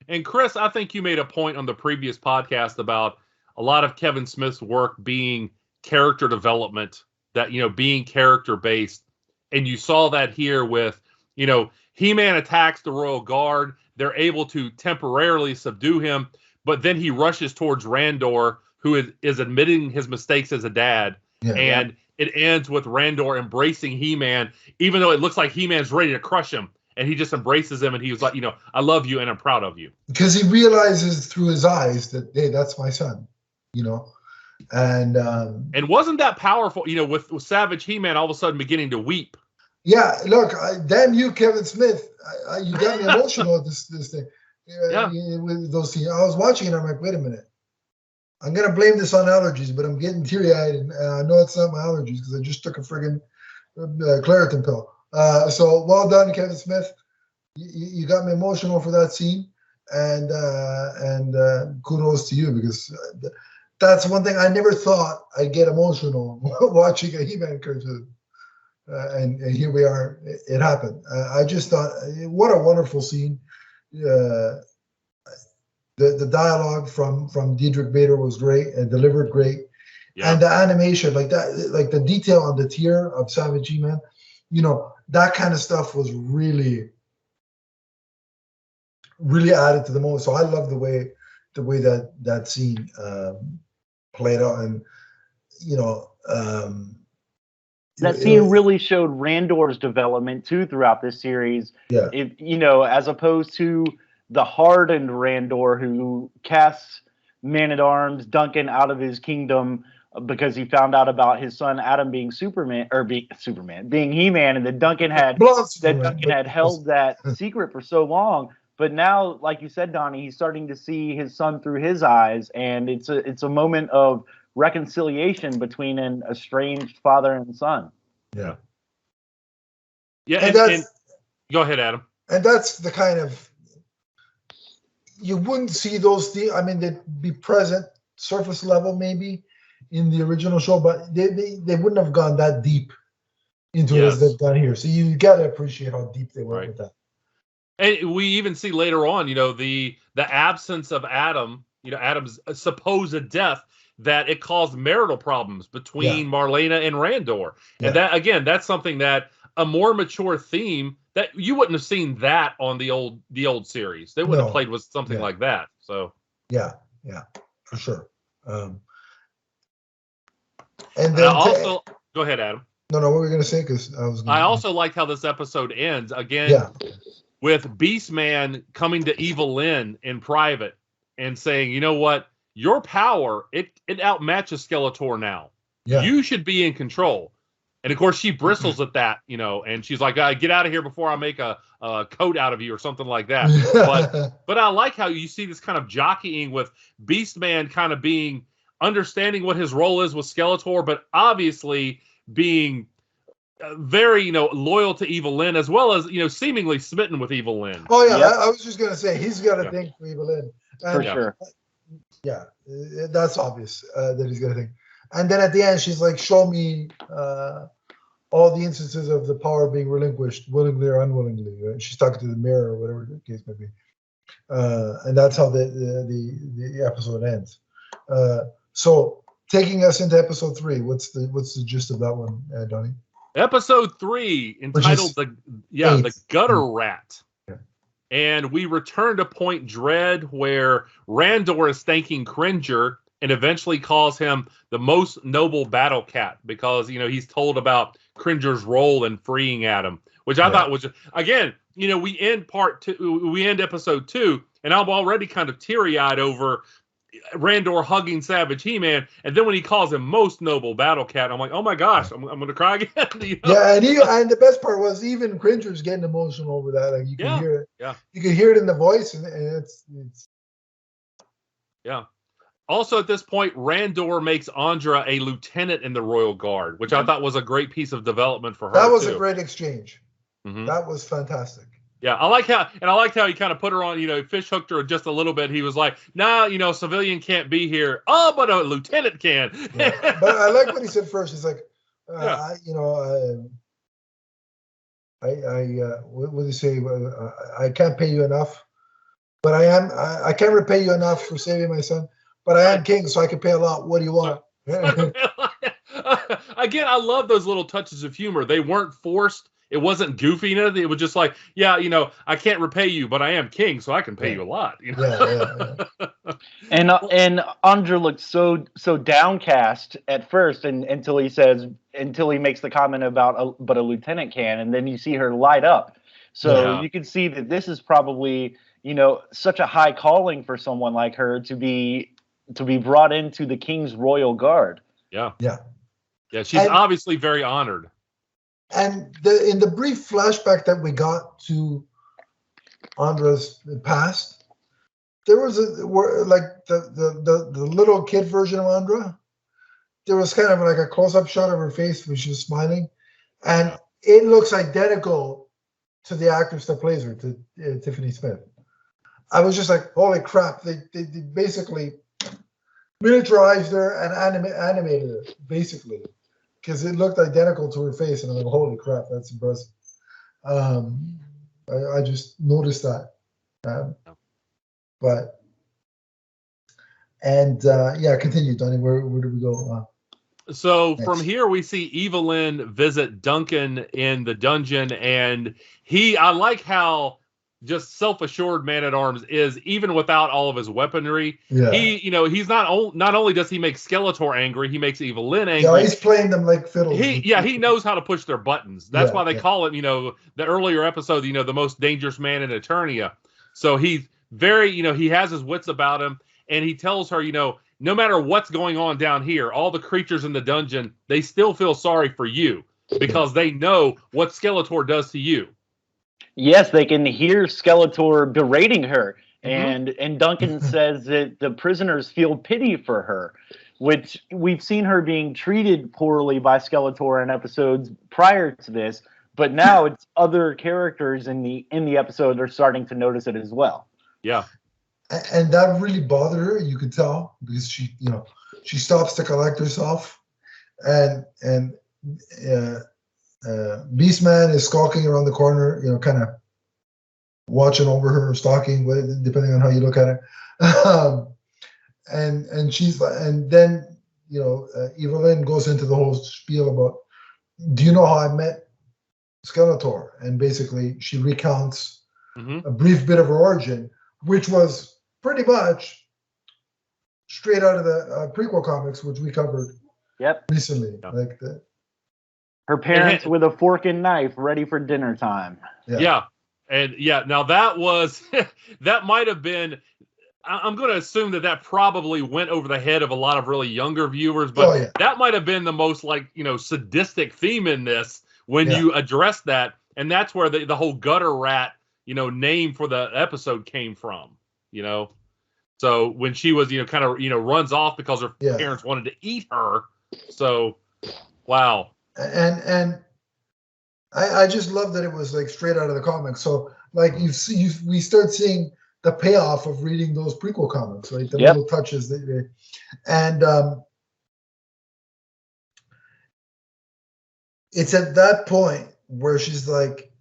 And Chris, I think you made a point on the previous podcast about a lot of Kevin Smith's work being character development, that being character based, and you saw that here with He-Man attacks the Royal Guard. They're able to temporarily subdue him, but then he rushes towards Randor, who is admitting his mistakes as a dad. And it ends with Randor embracing He-Man, even though it looks like He-Man's ready to crush him. And he just embraces him, and he was like, I love you, and I'm proud of you. Because he realizes through his eyes that, hey, that's my son, And wasn't that powerful, with Savage He-Man all of a sudden beginning to weep? Yeah, look, damn you, Kevin Smith. You got me emotional with this thing. With those scenes. I was watching it, I'm like, wait a minute. I'm going to blame this on allergies, but I'm getting teary-eyed, and I know it's not my allergies because I just took a friggin' Claritin pill. So well done, Kevin Smith. You got me emotional for that scene, and kudos to you, because that's one thing I never thought I'd get emotional watching a He-Man cartoon. And here we are. It happened. I just thought, what a wonderful scene. The dialogue from Diedrich Bader was great and delivered great. Yeah. And the animation, like that, like the detail on the tear of Savage He-Man, that kind of stuff was really, really added to the moment. So I love the way that scene played out, and that scene really showed Randor's development too throughout this series. Yeah, as opposed to the hardened Randor who casts Man-at-Arms Duncan out of his kingdom because he found out about his son Adam being being He-Man, and that Duncan had held that secret for so long. But now, like you said, Donnie, he's starting to see his son through his eyes, and it's a moment of reconciliation between an estranged father and son. Yeah. Yeah, and go ahead, Adam. And that's the kind of, you wouldn't see those things. I mean, they'd be present surface level maybe in the original show, but they wouldn't have gone that deep into it as they've done here. So you got to appreciate how deep they went with that. And we even see later on, the absence of Adam, Adam's supposed death, that it caused marital problems between Marlena and Randor. And that, again, that's something that a more mature theme that you wouldn't have seen that on the old series. They wouldn't have played with something like that. So yeah, for sure. And then also go ahead, Adam. No, what were we gonna say? Because I also like how this episode ends again with Beastman coming to Evil-Lyn in private and saying, "You know what? Your power it outmatches Skeletor now. Yeah. You should be in control." And of course, she bristles at that, and she's like, "Get out of here before I make a coat out of you," or something like that. But I like how you see this kind of jockeying with Beastman kind of understanding what his role is with Skeletor, but obviously being very, loyal to Evil-Lyn, as well as, seemingly smitten with Evil-Lyn. Oh yeah, I was just gonna say he's got a thing for Evil-Lyn for sure. Yeah, that's obvious that he's got a thing. And then at the end, she's like, "Show me all the instances of the power being relinquished, willingly or unwillingly." Right? She's talking to the mirror or whatever the case may be, and that's how the episode ends. So, taking us into episode 3, what's the gist of that one, Donnie? Episode 3, entitled the Gutter Rat. Yeah. And we return to Point Dread, where Randor is thanking Cringer and eventually calls him the most noble battle cat because, he's told about Cringer's role in freeing Adam, which I thought was, again, we end episode 2, and I'm already kind of teary-eyed over Randor hugging Savage He-Man, and then when he calls him Most Noble Battle Cat, I'm like, oh my gosh, I'm going to cry again. You know? Yeah, and the best part was even Cringer's getting emotional over that. Like you can hear it. Yeah. You can hear it in the voice, and it's Yeah. Also, at this point, Randor makes Andra a lieutenant in the Royal Guard, which I thought was a great piece of development for her. That was too. a great exchange. Mm-hmm. That was fantastic. Yeah, I liked how he kind of put her on, fish hooked her just a little bit. He was like, nah, civilian can't be here. Oh, but a lieutenant can. Yeah. But I like what he said first. He's like, what do you say? I can't pay you enough, but I can't repay you enough for saving my son, but I am king, so I can pay a lot. What do you want? Again, I love those little touches of humor. They weren't forced. It wasn't goofy. It was just like, I can't repay you, but I am king, so I can pay you a lot. Yeah. And Andra looked so downcast at first, until he makes the comment about but a lieutenant can, and then you see her light up. So you can see that this is probably such a high calling for someone like her to be brought into the King's Royal Guard. Yeah. She's obviously very honored. And in the brief flashback that we got to Andra's past, there was the little kid version of Andra. There was kind of like a close-up shot of her face when she was smiling, and it looks identical to the actress that plays her, to Tiffany Smith. I was just like, holy crap! They basically miniaturized her and animated her, basically. Because it looked identical to her face, and I'm like, holy crap, that's impressive. I just noticed that. Continue, Donnie. Where do we go? So from here, we see Evil-Lyn visit Duncan in the dungeon, and I like how just self-assured Man-at-Arms is, even without all of his weaponry. Yeah. He's not only does he make Skeletor angry, he makes Evil-Lyn angry. Yeah, he's playing them like fiddles. He knows how to push their buttons. That's why they call him, the earlier episode, the most dangerous man in Eternia. So he's very, he has his wits about him, and he tells her, no matter what's going on down here, all the creatures in the dungeon, they still feel sorry for you because they know what Skeletor does to you. Yes, they can hear Skeletor berating her, and Duncan says that the prisoners feel pity for her, which we've seen her being treated poorly by Skeletor in episodes prior to this, but now it's other characters in the episode are starting to notice it as well. Yeah, and that really bothered her. You could tell because she stops to collect herself, and Beastman is skulking around the corner, kind of watching over her, stalking, depending on how you look at it. And she's like, and then Evil-Lyn goes into the whole spiel about, do you know how I met Skeletor? And basically, she recounts a brief bit of her origin, which was pretty much straight out of the prequel comics, which we covered recently, like that. Her parents with a fork and knife ready for dinner time. Yeah. And now that was, that might have been, I'm going to assume that probably went over the head of a lot of really younger viewers, but that might have been the most sadistic theme in this when you address that. And that's where the whole gutter rat, name for the episode came from, So when she was, kind of, runs off because her parents wanted to eat her. So, wow. And I just love that it was like straight out of the comics. So like we start seeing the payoff of reading those prequel comics, right? The little touches and it's at that point where she's like,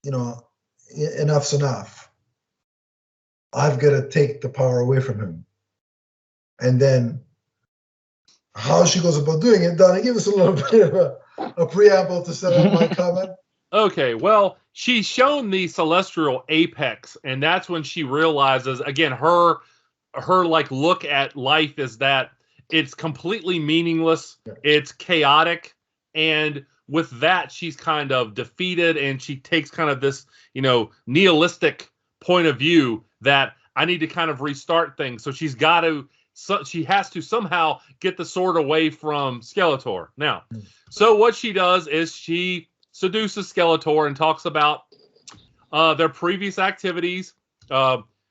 enough's enough. I've got to take the power away from him. And then how she goes about doing it, Donnie, give us a little bit of a preamble to set up my comment. Okay, well, she's shown the celestial apex, and that's when she realizes, again, her look at life is that it's completely meaningless, it's chaotic, and with that, she's kind of defeated, and she takes kind of this, nihilistic point of view that I need to kind of restart things. So she has to somehow get the sword away from Skeletor. Now, so what she does is she seduces Skeletor and talks about their previous activities.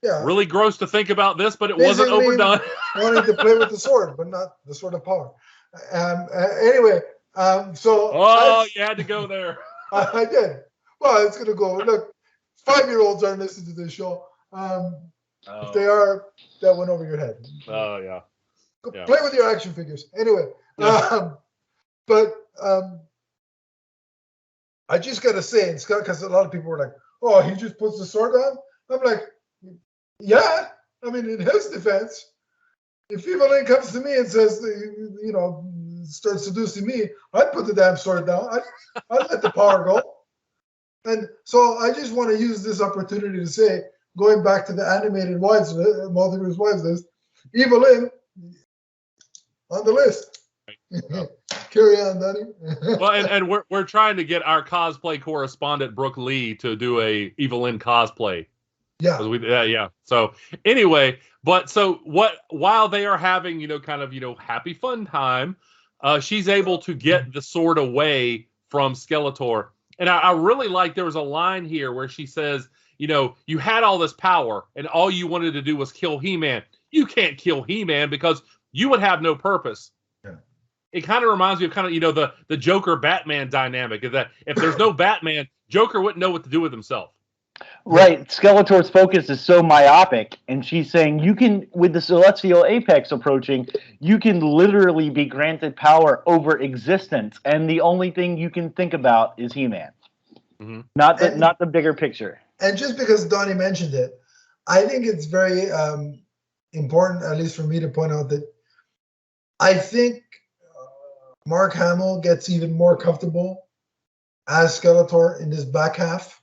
Really gross to think about this, but it wasn't overdone. Wanting to play with the sword, but not the sword of power. Anyway, so you had to go there. I did. Well, it's gonna go. Look, 5-year-olds aren't listening to this show. If they are, that went over your head. Oh yeah. Go play with your action figures. Anyway, I just gotta say, and Scott, because a lot of people were like, "Oh, he just puts the sword on." I'm like, yeah. I mean, in his defense, if Evil-Lyn comes to me and says, starts seducing me, I'd put the damn sword down. I'd let the power go. And so I just want to use this opportunity to say, going back to the animated Multiverse Wives list, Evil-Lyn on the list. Carry on, Donnie. Well, and we're trying to get our cosplay correspondent Brooke Lee to do a Evil-Lyn cosplay. Yeah. So anyway, while they are having, kind of, happy fun time, she's able to get the sword away from Skeletor. And I really like, there was a line here where she says, you had all this power and all you wanted to do was kill He-Man. You can't kill He-Man because you would have no purpose. Yeah. It kind of reminds me of the Joker Batman dynamic, is that if there's no Batman, Joker wouldn't know what to do with himself. Right. Skeletor's focus is so myopic, and she's saying you can, with the celestial apex approaching, you can literally be granted power over existence, and the only thing you can think about is He-Man. Mm-hmm. Not the bigger picture. And just because Donnie mentioned it, I think it's very important, at least for me, to point out that I think Mark Hamill gets even more comfortable as Skeletor in this back half.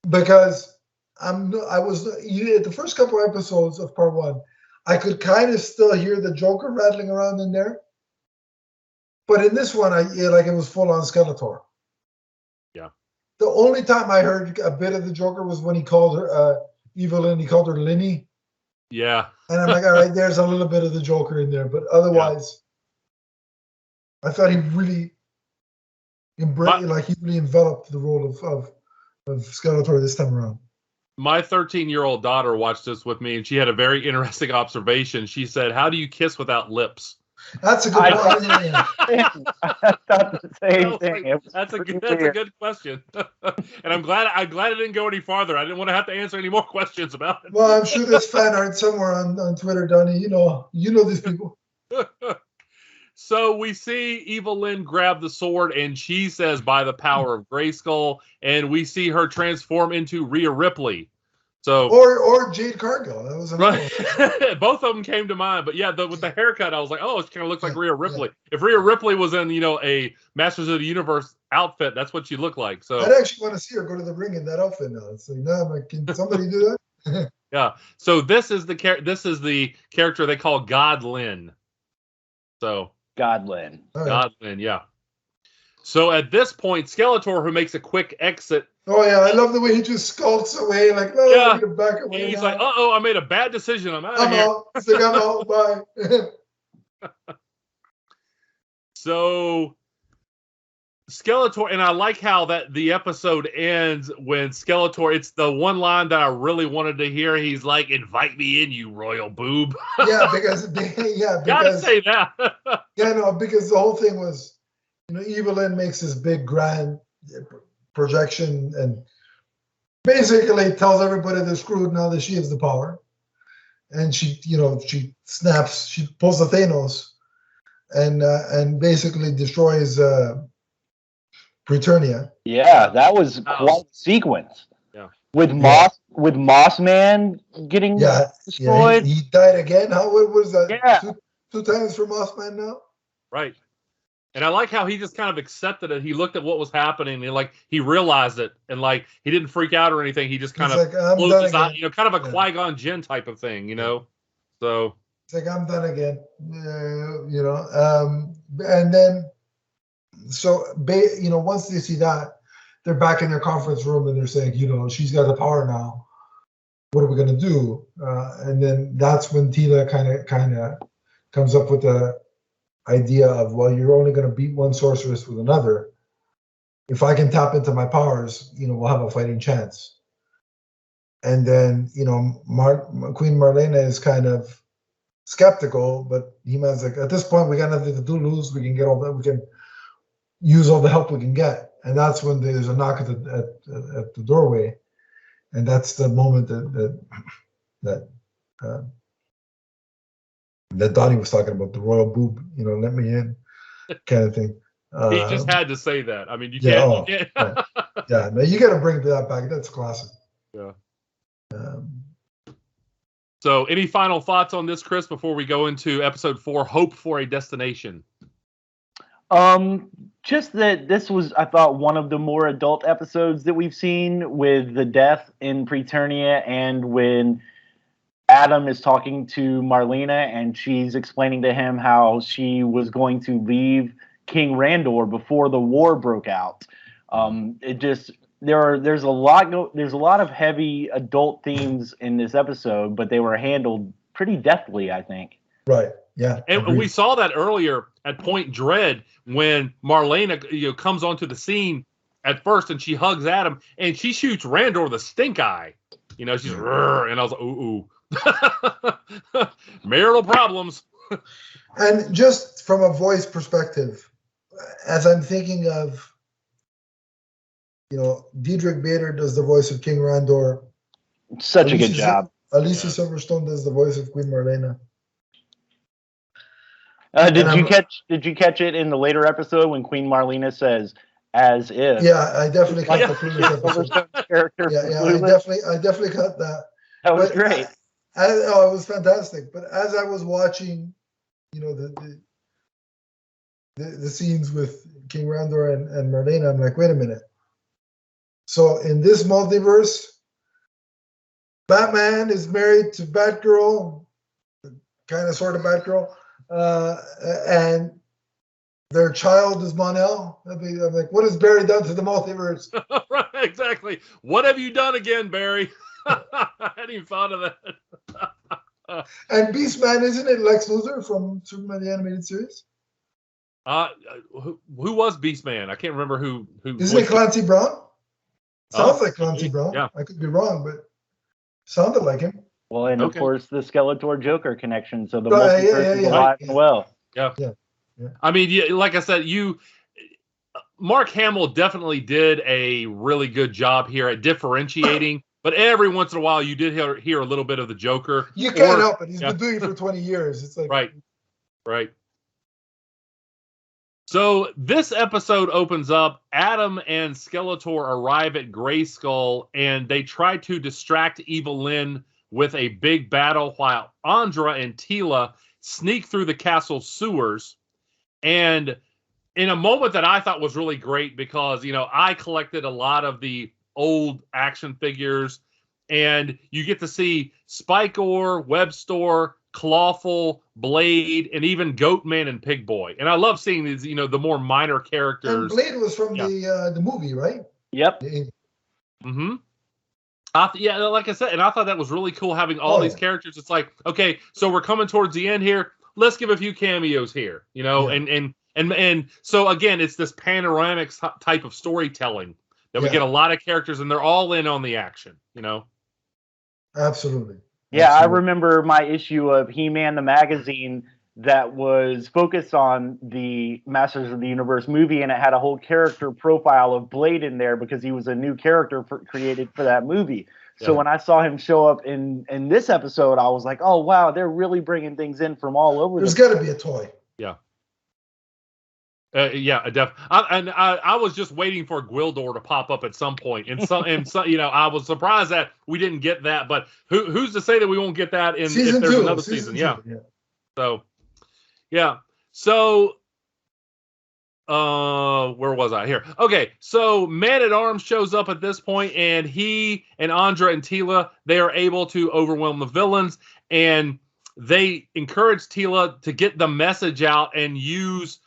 Because I was at the first couple of episodes of part 1, I could kind of still hear the Joker rattling around in there, but in this one, it was full on Skeletor. Yeah. The only time I heard a bit of the Joker was when he called her Evil-Lyn. He called her Linny. Yeah. And I'm like, all right, there's a little bit of the Joker in there, but otherwise, I thought he really enveloped the role of Skeletor this time around. My 13-year-old daughter watched this with me, and she had a very interesting observation. She said, "How do you kiss without lips?" That's a good one. I thought the same thing. Like, that's a good question. And I'm glad I didn't go any farther. I didn't want to have to answer any more questions about it. Well, I'm sure there's fan art somewhere on Twitter, Donnie. You know these people. So we see Evil-Lyn grab the sword, and she says, "By the power of Grayskull," and we see her transform into Rhea Ripley. So or Jade Cargill. That was right. Both of them came to mind, but yeah, with the haircut, I was like, "Oh, it kind of looks like Rhea Ripley." Yeah. If Rhea Ripley was in, a Masters of the Universe outfit, that's what she looked like. So I'd actually want to see her go to the ring in that outfit now. It's like, no, can somebody do that? Yeah. So this is the character they call God-Lyn. So. God-Lyn. Right. God-Lyn, yeah. So at this point, Skeletor, who makes a quick exit. Oh yeah, I love the way he just skulks away, like, no, I need to back away. He's like, I made a bad decision. I'm out of here. Out. He's like, I'm out. Bye. So Skeletor, and I like how that the episode ends when Skeletor, it's the one line that I really wanted to hear. He's like, "Invite me in, you royal boob." because Gotta say that. Because the whole thing was, Evil-Lyn makes this big grand projection and basically tells everybody they're screwed now that she has the power. And she snaps, she pulls the Thanos and basically destroys Preternia. Yeah, that was quite a sequence. Yeah. With Moss Man getting destroyed. He died again. What was that? Yeah. Two times for Moss Man now? Right. And I like how he just kind of accepted it. He looked at what was happening and he realized it, and he didn't freak out or anything. He just kind of closed his eyes, kind of a Qui-Gon Jinn type of thing, So it's like, I'm done again. And then once they see that, they're back in their conference room and they're saying, she's got the power now. what are we going to do? And then that's when Tila kind of comes up with the idea of, well, you're only going to beat one sorceress with another. If I can tap into my powers, we'll have a fighting chance. And then, Queen Marlena is kind of skeptical, but He-Man's like, at this point, we got nothing to lose. We can get all that. We can use all the help we can get. And that's when there's a knock at the doorway. And that's the moment that Donnie was talking about, the royal boob, let me in kind of thing. He just had to say that. I mean, you yeah, can't. Yeah, no, you got to bring that back. That's classic. Yeah. So, any final thoughts on this, Chris, before we go into episode 4, Hope for a Destination? Just that this was, I thought, one of the more adult episodes that we've seen, with the death in Preternia and when Adam is talking to Marlena and she's explaining to him how she was going to leave King Randor before the war broke out. There's a lot of heavy adult themes in this episode, but they were handled pretty deftly, I think. Right. Yeah. And we saw that earlier at Point Dread when Marlena comes onto the scene at first and she hugs Adam and she shoots Randor with a stink eye. She's and I was like, ooh. Marital problems. And just from a voice perspective, as I'm thinking of, Diedrich Bader does the voice of King Randor. Such a good job. Alicia Silverstone does the voice of Queen Marlena. Did you catch it in the later episode when Queen Marlena says, "As if"? Yeah, I definitely caught the previous episode. I definitely caught that. That was great. It was fantastic. But as I was watching, the scenes with King Randor and Marlena, I'm like, wait a minute. So in this multiverse, Batman is married to Batgirl, kind of sort of Batgirl, and their child is Mon-El. I'm like, what has Barry done to the multiverse? Right, exactly. What have you done again, Barry? I hadn't even thought of that. And Beastman, isn't it Lex Luthor from Superman the Animated Series? Who was Beastman? I can't remember who. Isn't it Clancy Brown? Sounds like Clancy Brown. Yeah. I could be wrong, but sounded like him. Well, and of course the Skeletor Joker connection. So the multiverse is alive and well. Yeah. I mean, like I said, Mark Hamill definitely did a really good job here at differentiating. But every once in a while, you did hear a little bit of the Joker. You can't help it. He's been doing it for 20 years. It's like right. So this episode opens up. Adam and Skeletor arrive at Grayskull, and they try to distract Evil-Lyn with a big battle, while Andra and Tila sneak through the castle sewers. And in a moment that I thought was really great, because I collected a lot of the old action figures, and you get to see Spike-Or, Webstor, Clawful, Blade, and even Goatman and Pig Boy. And I love seeing these, the more minor characters. And Blade was from the movie, right? Yep. Mm-hmm. Like I said, and I thought that was really cool having all these characters. It's like, okay, so we're coming towards the end here. Let's give a few cameos here, and so again, it's this panoramic type of storytelling that we get a lot of characters, and they're all in on the action, Absolutely. Yeah, I remember my issue of He-Man the magazine that was focused on the Masters of the Universe movie, and it had a whole character profile of Blade in there because he was a new character created for that movie. So when I saw him show up in this episode, I was like, oh, wow, they're really bringing things in from all over. There's got to be a toy. Yeah. I was just waiting for Gwildor to pop up at some point, and I was surprised that we didn't get that. But who's to say that we won't get that if there's another season? Yeah. So, So, where was I here? Okay, so Man-at-Arms shows up at this point, and he and Andra and Tila, they are able to overwhelm the villains, and they encourage Tila to get the message out and use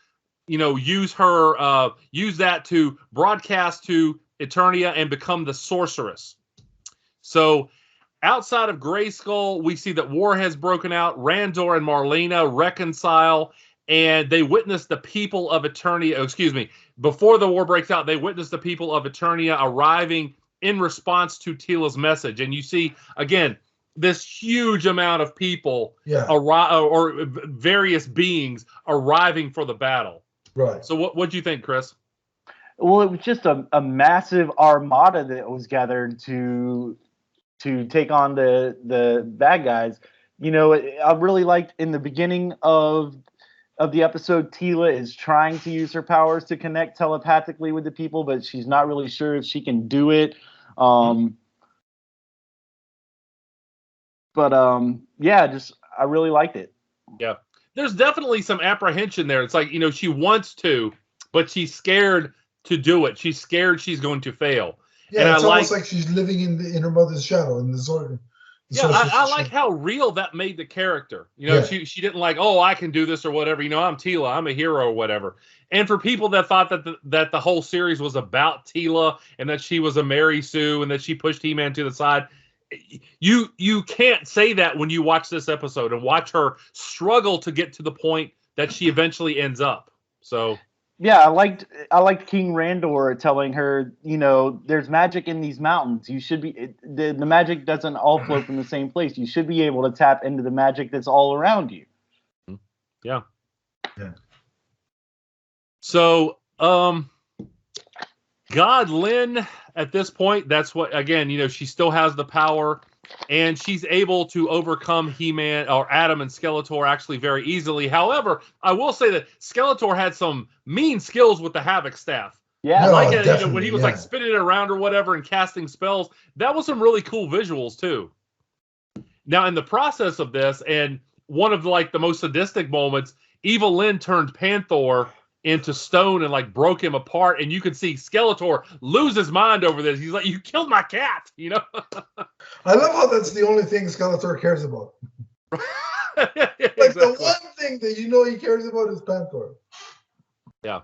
that to broadcast to Eternia and become the sorceress. So outside of Grayskull, we see that war has broken out. Randor and Marlena reconcile, and they witness the people of Eternia. Oh, excuse me. Before the war breaks out, they witness the people of Eternia arriving in response to Tila's message. And you see, again, this huge amount of people or various beings arriving for the battle. Right. So what do you think, Chris? Well, it was just a massive armada that was gathered to take on the bad guys. You know, I really liked in the beginning of the episode, Tila is trying to use her powers to connect telepathically with the people, but she's not really sure if she can do it. I really liked it. Yeah. There's definitely some apprehension there. It's like, she wants to, but she's scared to do it. She's scared she's going to fail. Yeah, and it's almost like she's living in her mother's shadow in the sort of. Yeah, I like how real that made the character. She didn't like, oh, I can do this or whatever. I'm Tila, I'm a hero or whatever. And for people that thought that the whole series was about Tila and that she was a Mary Sue and that she pushed He-Man to the side, you can't say that when you watch this episode and watch her struggle to get to the point that she eventually ends up. So. Yeah, I liked King Randor telling her, there's magic in these mountains. You should be the magic doesn't all flow from the same place. You should be able to tap into the magic that's all around you. Yeah. So, God-Lyn at this point, that's what, again, she still has the power and she's able to overcome He-Man or Adam and Skeletor actually very easily. However, I will say that Skeletor had some mean skills with the Havoc staff. Yeah, when he was like spinning it around or whatever and casting spells, that was some really cool visuals too. Now, in the process of this, and one of the most sadistic moments, Evil-Lyn turned Panther into stone and broke him apart, and you could see Skeletor lose his mind over this. He's like, "You killed my cat," I love how that's the only thing Skeletor cares about. Exactly. The one thing that he cares about is Panther. Yeah.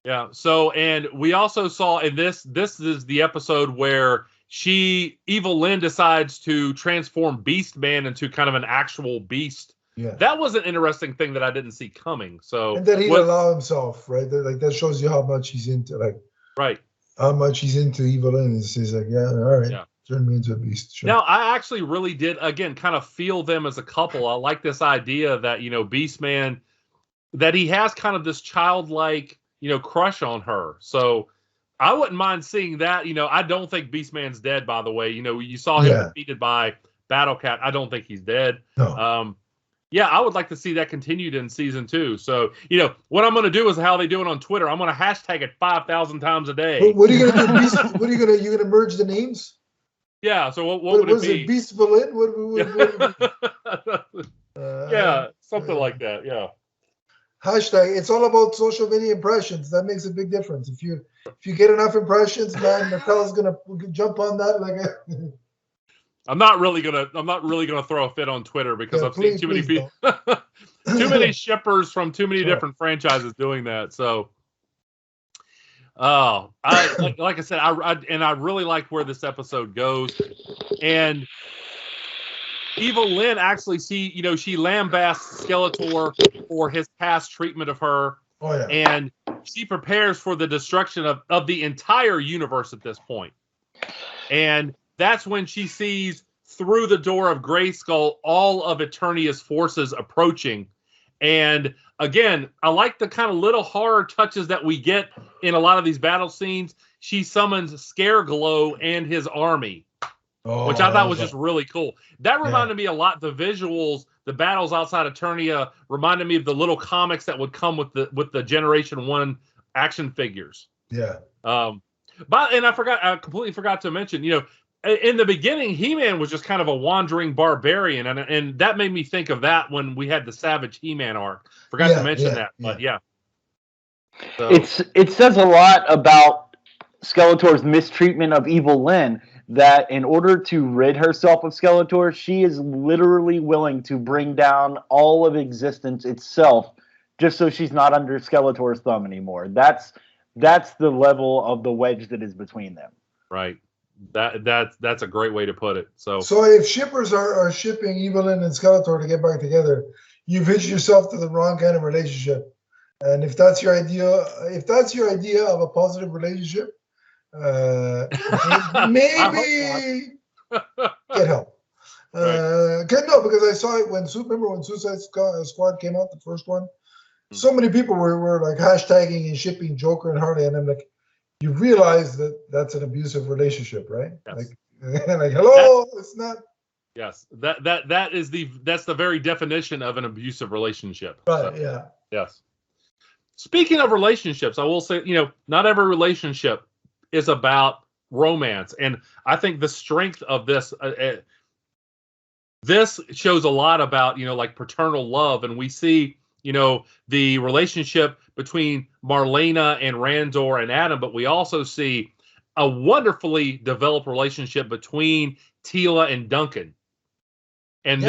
Yeah. So, and we also saw in this is the episode where Evil-Lyn decides to transform Beast Man into kind of an actual beast. Yeah. That was an interesting thing that I didn't see coming. So, and that he'd allow himself, right? That shows you how much he's into, right. How much he's into Evil-Lyn. He's like, yeah, all right. Yeah. Turn me into a beast. Sure. Now, I actually really did, again, kind of feel them as a couple. I like this idea that, Beastman, that he has kind of this childlike, crush on her. So I wouldn't mind seeing that. I don't think Beastman's dead, by the way. You saw him defeated by Battle Cat. I don't think he's dead. No. Yeah, I would like to see that continued in season 2. So, what I'm going to do is how they do it on Twitter. I'm going to hashtag it 5,000 times a day. What are you going to do? What are you going to merge the names? Yeah. So what would it be? Beast-Villain? Yeah, something like that. Yeah. Hashtag. It's all about social media impressions. That makes a big difference. If you get enough impressions, man, Mattel's going to jump on that I'm not really gonna throw a fit on Twitter because I've seen too many people, too many shippers from too many different franchises doing that. So, like I said, I really like where this episode goes, and Evil-Lyn actually she lambasts Skeletor for his past treatment of her, and she prepares for the destruction of the entire universe at this point, and that's when she sees through the door of Grayskull all of Eternia's forces approaching. And again, I like the kind of little horror touches that we get in a lot of these battle scenes. She summons Scareglow and his army, which I thought was just really cool. That reminded me a lot. The visuals, the battles outside Eternia reminded me of the little comics that would come with the Generation 1 action figures. Yeah. And I completely forgot to mention, in the beginning, He-Man was just kind of a wandering barbarian, and that made me think of that when we had the Savage He-Man arc. Forgot to mention that, but yeah. So. It says a lot about Skeletor's mistreatment of Evil-Lyn that in order to rid herself of Skeletor, she is literally willing to bring down all of existence itself just so she's not under Skeletor's thumb anymore. That's the level of the wedge that is between them. Right. That's a great way to put it. So if shippers are shipping Evil-Lyn and Skeletor to get back together, you've hitched yourself to the wrong kind of relationship. And if that's your idea of a positive relationship, maybe get help. No, because I saw it when Suicide Squad came out, the first one. So many people were like hashtagging and shipping Joker and Harley, and I'm like, you realize that that's an abusive relationship, right? Yes. Like hello, it's not. Yes, that's the very definition of an abusive relationship. Right. So, yeah. Yes. Speaking of relationships, I will say, not every relationship is about romance, and I think the strength of this shows a lot about, like paternal love, and we see, the relationship between Marlena and Randor and Adam, but we also see a wonderfully developed relationship between Teela and Duncan. And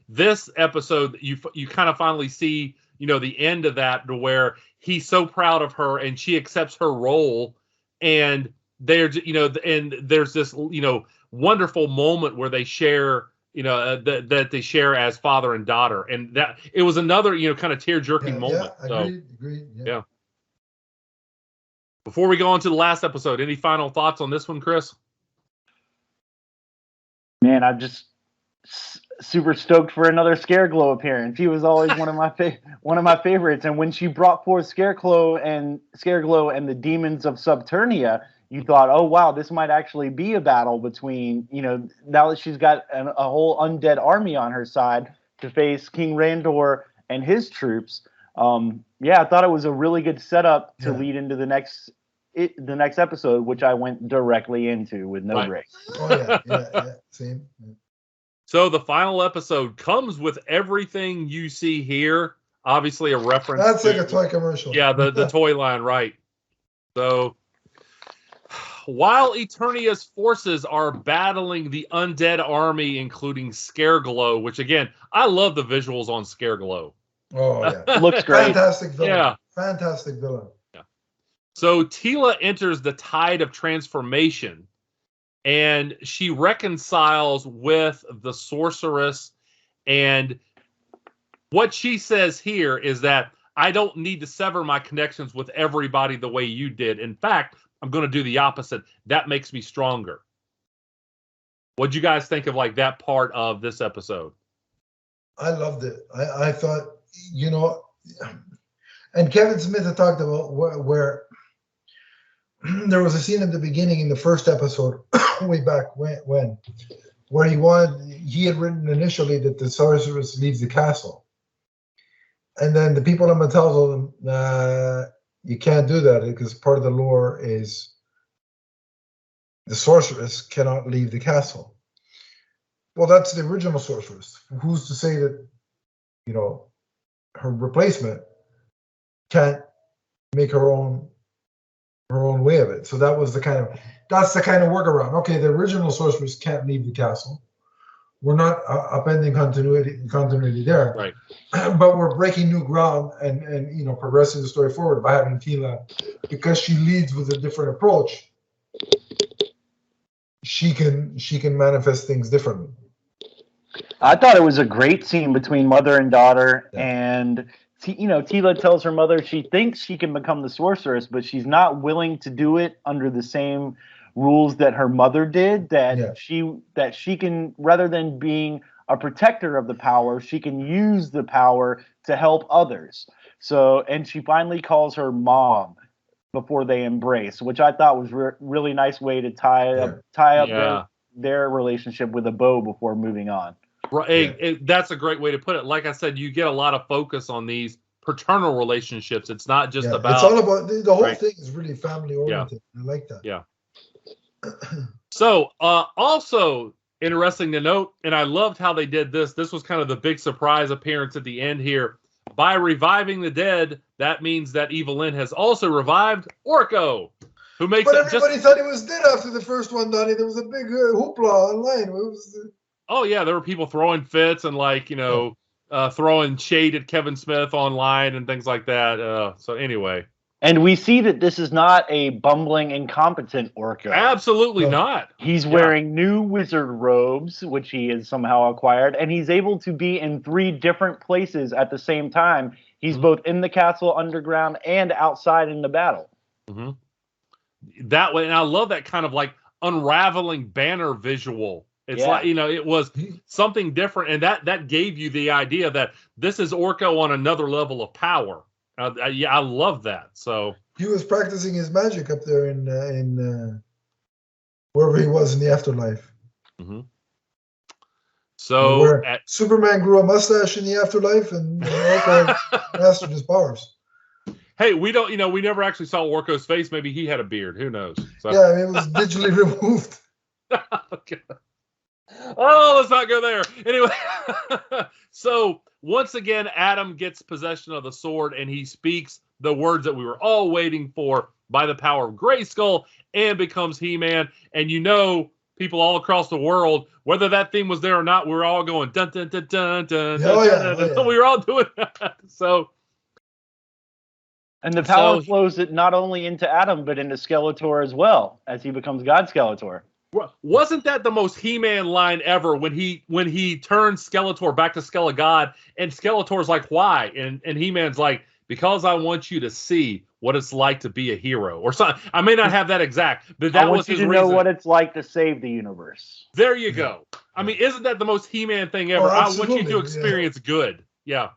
this episode, you kind of finally see, the end of that, to where he's so proud of her and she accepts her role, and there's this, wonderful moment where they share, that they share as father and daughter, and that it was another, kind of tear-jerking moment. Agreed. Yeah. Before we go on to the last episode, any final thoughts on this one, Chris? Man, I'm just super stoked for another Scareglow appearance. He was always one of my favorites, and when she brought forth Scareglow and the demons of Subternia, you thought, oh wow, this might actually be a battle between, now that she's got a whole undead army on her side to face King Randor and his troops. I thought it was a really good setup to lead into the next episode, which I went directly into with no break. Oh yeah, same. Yeah. So the final episode comes with everything you see here. Obviously, a reference. That's like a toy commercial. Yeah, the toy line, right? So, while Eternia's forces are battling the undead army, including Scareglow, which again, I love the visuals on Scareglow. Oh yeah, looks great. Fantastic villain. Yeah, fantastic villain. Yeah. So Teela enters the tide of transformation, and she reconciles with the sorceress. And what she says here is that I don't need to sever my connections with everybody the way you did. In fact, I'm going to do the opposite. That makes me stronger. What'd you guys think of like that part of this episode? I loved it. I thought, and Kevin Smith had talked about where there was a scene at the beginning in the first episode, way back when, where he had written initially that the sorceress leaves the castle. And then the people in Mattel told him, you can't do that because part of the lore is the sorceress cannot leave the castle. Well, that's the original sorceress. Who's to say that, her replacement can't make her own way of it? So that's the kind of workaround. Okay, the original sorceress can't leave the castle. We're not upending continuity there, right? But we're breaking new ground and progressing the story forward by having Teela, because she leads with a different approach. She can manifest things differently. I thought it was a great scene between mother and daughter, and Teela tells her mother she thinks she can become the sorceress, but she's not willing to do it under the same rules that her mother did. That she can, rather than being a protector of the power, she can use the power to help others. So, and she finally calls her mom before they embrace, which I thought was really nice way to tie up their relationship with a bow before moving on. Right, that's a great way to put it. Like I said, you get a lot of focus on these paternal relationships. It's not just about. It's all about the whole thing is really family oriented. I like that. Yeah. So, also interesting to note, and I loved how they did this. This was kind of the big surprise appearance at the end here. By reviving the dead, that means that Evil-Lyn has also revived Orko, who makes. But everybody thought he was dead after the first one, Donnie. There was a big hoopla online. Oh yeah, there were people throwing fits and throwing shade at Kevin Smith online and things like that. So anyway, And we see that this is not a bumbling, incompetent Orko. Absolutely No. not. He's Yeah. wearing new wizard robes, which he has somehow acquired, and he's able to be in 3 different places at the same time. He's both in the castle underground and outside in the battle. Mm-hmm. That way, and I love that kind of like unraveling banner visual. It's like, it was something different, and that gave you the idea that this is Orko on another level of power. Yeah, I love that. So he was practicing his magic up there in wherever he was in the afterlife. Mm-hmm. So Superman grew a mustache in the afterlife, and Orko mastered his powers. Hey, we don't, we never actually saw Orko's face. Maybe he had a beard. Who knows? So. Yeah, I mean, it was digitally removed. Okay. Oh, let's not go there. Anyway, so once again, Adam gets possession of the sword, and he speaks the words that we were all waiting for by the power of Grayskull, and becomes He-Man. And people all across the world, whether that theme was there or not, we were all going dun dun dun dun dun. Yeah. We were all doing that. So. And the power flows it not only into Adam, but into Skeletor as well, as he becomes God Skeletor. Wasn't that the most He-Man line ever when he turns Skeletor back to Skelegod, and Skeletor's like, why? And He-Man's like, because I want you to see what it's like to be a hero, or something. I may not have that exact, but that was his reason. I want you to know what it's like to save the universe. There you go. I mean, isn't that the most He-Man thing ever? I want you to experience good. Yeah.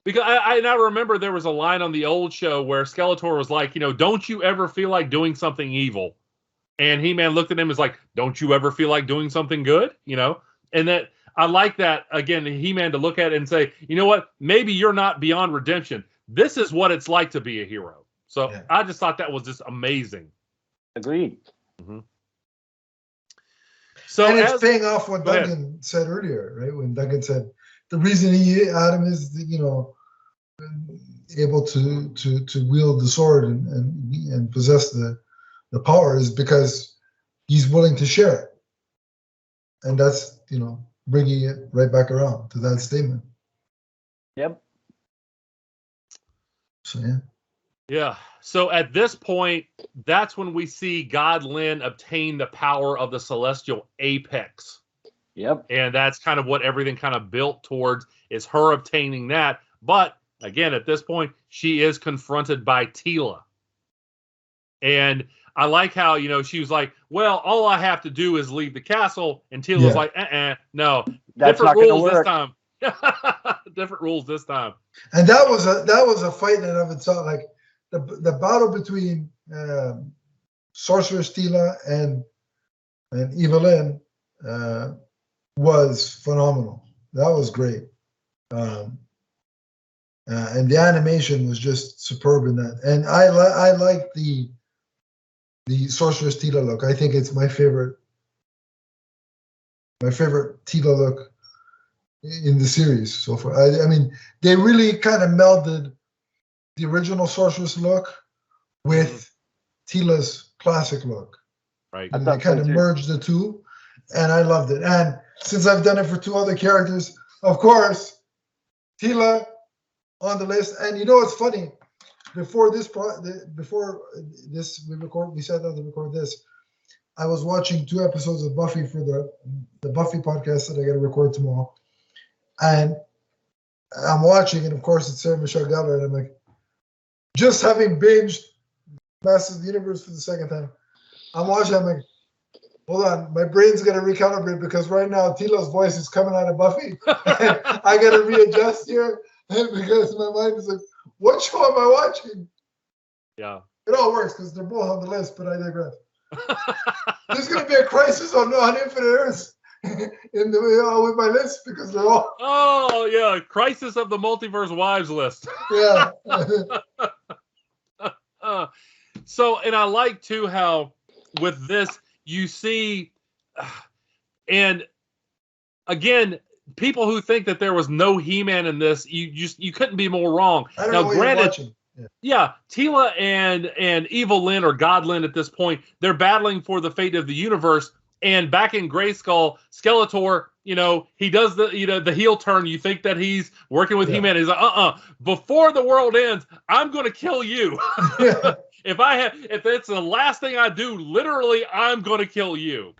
Because I remember there was a line on the old show where Skeletor was like, don't you ever feel like doing something evil? And He-Man looked at him and was like, don't you ever feel like doing something good? And that I like that, again, He-Man to look at it and say, you know what? Maybe you're not beyond redemption. This is what it's like to be a hero. So I just thought that was just amazing. Agreed. Mm-hmm. So and it's paying off what Duncan said earlier, right? When Duncan said the reason Adam is, able to wield the sword and possess the power is because he's willing to share it. And that's, bringing it right back around to that statement. Yep. So, yeah. Yeah. So at this point, that's when we see God-Lyn obtain the power of the celestial apex. Yep. And that's kind of what everything kind of built towards, is her obtaining that. But again, at this point, she is confronted by Teela. And I like how, she was like, well, all I have to do is leave the castle. And Teela's like, no. That's different not rules work. This time. Different rules this time. And that was a fight in and of itself. Like the battle between Sorceress Teela and Evil-Lyn was phenomenal. That was great. And the animation was just superb in that. And I like the Sorceress Teela look. I think it's my favorite Teela look in the series so far. I mean, they really kind of melded the original Sorceress look with Teela's classic look. Right. And they kind of merged the two, and I loved it. And since I've done it for 2 other characters, of course, Teela on the list. And it's funny. Before this, we sat down to record this. I was watching 2 episodes of Buffy for the Buffy podcast that I got to record tomorrow, and I'm watching, and of course it's Sarah Michelle Gellar, and I'm like, just having binged Masters of the Universe for the second time, I'm watching. I'm like, hold on, my brain's gonna recalibrate because right now Teela's voice is coming out of Buffy, and I gotta readjust here because my mind is like, what show am I watching? Yeah. It all works because they're both on the list, but I digress. There's going to be a crisis on Infinite Earths with my list because they're all... Oh, yeah. Crisis of the Multiverse Wives list. Yeah. So, and I like, too, how with this, you see... And, again... People who think that there was no He-Man in this, you couldn't be more wrong. I don't know what you're watching. Yeah, Teela and Evil-Lyn or God-Lyn at this point, they're battling for the fate of the universe, And back in Grayskull, Skeletor, he does the heel turn. You think that he's working with He-Man. He's like, before the world ends, I'm going to kill you. If it's the last thing I do, literally, I'm going to kill you.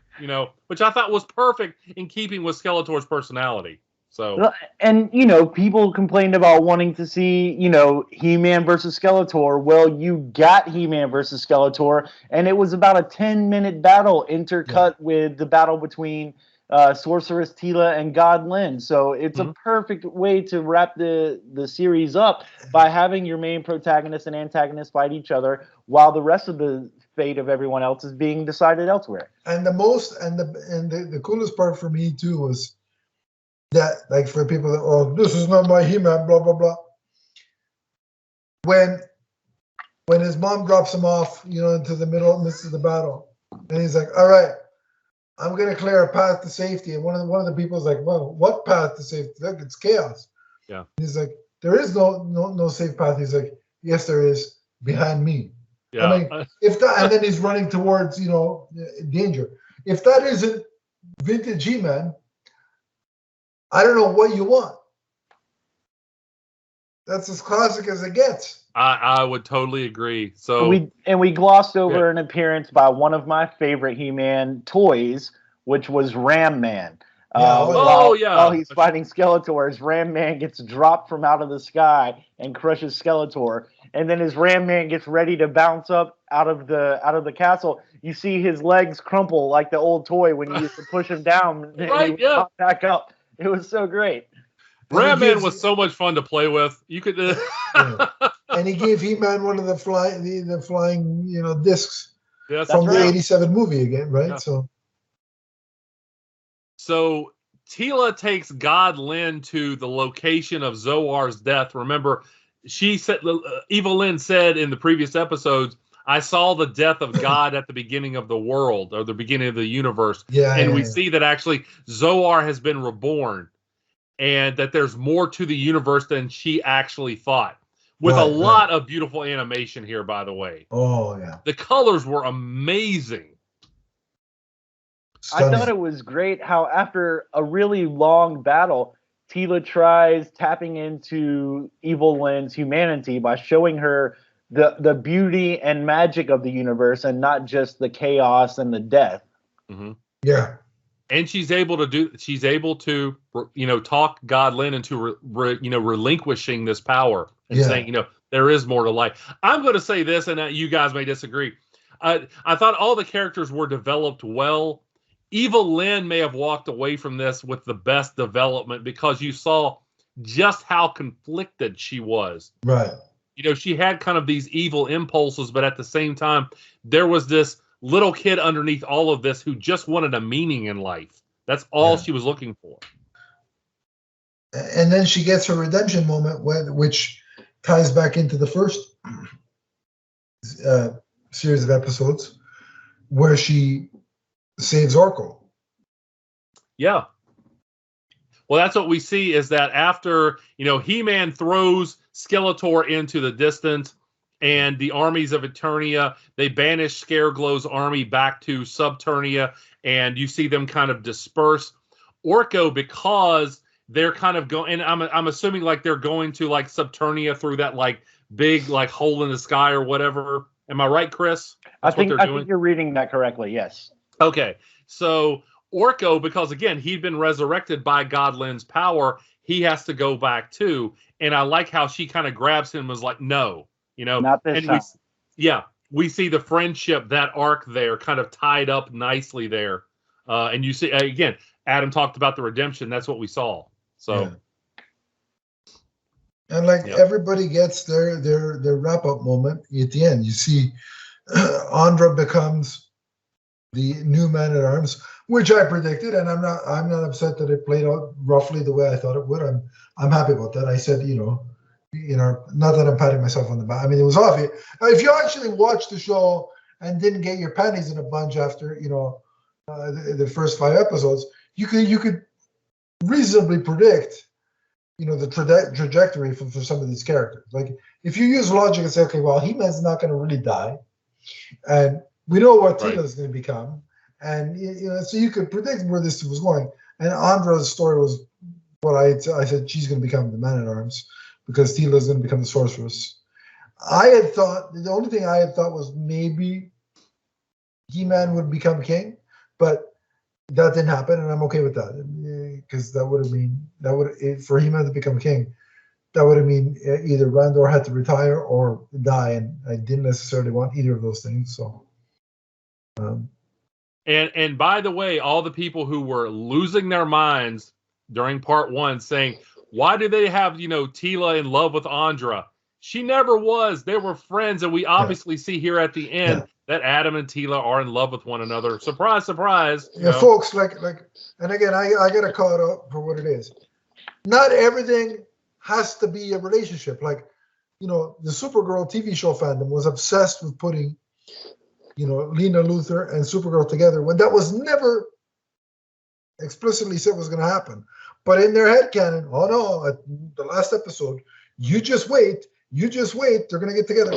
Which I thought was perfect in keeping with Skeletor's personality. So, and people complained about wanting to see He-Man versus Skeletor. Well, you got He-Man versus Skeletor, and it was about a 10-minute battle intercut with the battle between Sorceress Tila and God-Lyn. So it's a perfect way to wrap the series up by having your main protagonist and antagonist fight each other while the rest of the fate of everyone else is being decided elsewhere. And the coolest part for me too was that, like, for people that, this is not my He-Man, blah blah blah. When his mom drops him off, into the midst of the battle, and he's like, "All right, I'm gonna clear a path to safety." And one of the people's like, "Well, what path to safety? Look, it's chaos." Yeah. And he's like, "There is no safe path." He's like, "Yes, there is, behind me." Yeah. I mean, if that, and then he's running towards danger. If that isn't vintage He-Man, I don't know what you want. That's as classic as it gets. I would totally agree. So we glossed over an appearance by one of my favorite He-Man toys, which was Ram Man. While he's fighting Skeletor, his Ram Man gets dropped from out of the sky and crushes Skeletor. And then as Ram Man gets ready to bounce up out of the castle, you see his legs crumple like the old toy when you used to push him down and he would pop back up. It was so great. Ram Man was so much fun to play with. You could, and he gave He-Man one of the flying discs from the '87 movie again, right? Yeah. So Tila takes God-Lyn to the location of Zoar's death. Remember, she said, Evil-Lyn said in the previous episodes, "I saw the death of God at the beginning of the world, or the beginning of the universe." We see that actually Zoar has been reborn, and that there's more to the universe than she actually thought. With a lot of beautiful animation here, by the way. Oh, yeah. The colors were amazing. Stunning. I thought it was great how after a really long battle, Tila tries tapping into Evil-Lyn's humanity by showing her the beauty and magic of the universe and not just the chaos and the death. Mm-hmm. Yeah. And she's able to talk God-Lyn into relinquishing this power and saying, there is more to life. I'm going to say this, and you guys may disagree. I thought all the characters were developed well. Evil-Lyn may have walked away from this with the best development because you saw just how conflicted she was. Right. She had kind of these evil impulses, but at the same time, there was this little kid underneath all of this who just wanted a meaning in life. That's all she was looking for. And then she gets her redemption moment, which ties back into the first series of episodes, where she saves Orko. Yeah. Well, that's what we see is that after, He-Man throws Skeletor into the distance and the armies of Eternia, they banish Scareglow's army back to Subternia, and you see them kind of disperse. Orko, because they're kind of going, and I'm assuming like they're going to like Subternia through that like big like hole in the sky or whatever. Am I right, Chris? I think you're reading that correctly. Yes. Okay. So Orko, because again, he'd been resurrected by God-Lyn's power, he has to go back too. And I like how she kind of grabs him and was like, no, not this time. We see the friendship, that arc there kind of tied up nicely there. And you see, again, Adam talked about the redemption. That's what we saw. So. Yeah. And everybody gets their wrap up moment at the end. You see Andra becomes the new Man-at-Arms, which I predicted, and I'm not upset that it played out roughly the way I thought it would. I'm happy about that. I said, not that I'm patting myself on the back. I mean, it was obvious. If you actually watched the show and didn't get your panties in a bunch after, the first 5 episodes, you could reasonably predict, the trajectory for some of these characters. Like, if you use logic and say, okay, well, He-Man's not going to really die, and we know what Tila is going to become, and so you could predict where this was going. And Andra's story was what I said, she's going to become the Man-at-Arms because Teela's going to become the Sorceress. I had thought, the only thing I had thought was maybe He-Man would become king, but that didn't happen, and I'm okay with that because that would for He-Man to become king, that would have mean either Randor had to retire or die, and I didn't necessarily want either of those things. So, and by the way, all the people who were losing their minds during part 1 saying, why do they have, Teela in love with Andra? She never was. They were friends, and we obviously see here at the end that Adam and Teela are in love with one another. Surprise, surprise. Yeah, folks, like, and again, I got to call it out for what it is. Not everything has to be a relationship. Like, the Supergirl TV show fandom was obsessed with putting, Lena Luthor and Supergirl together when that was never explicitly said was going to happen. But in their headcanon, oh no, at the last episode, you just wait, they're going to get together.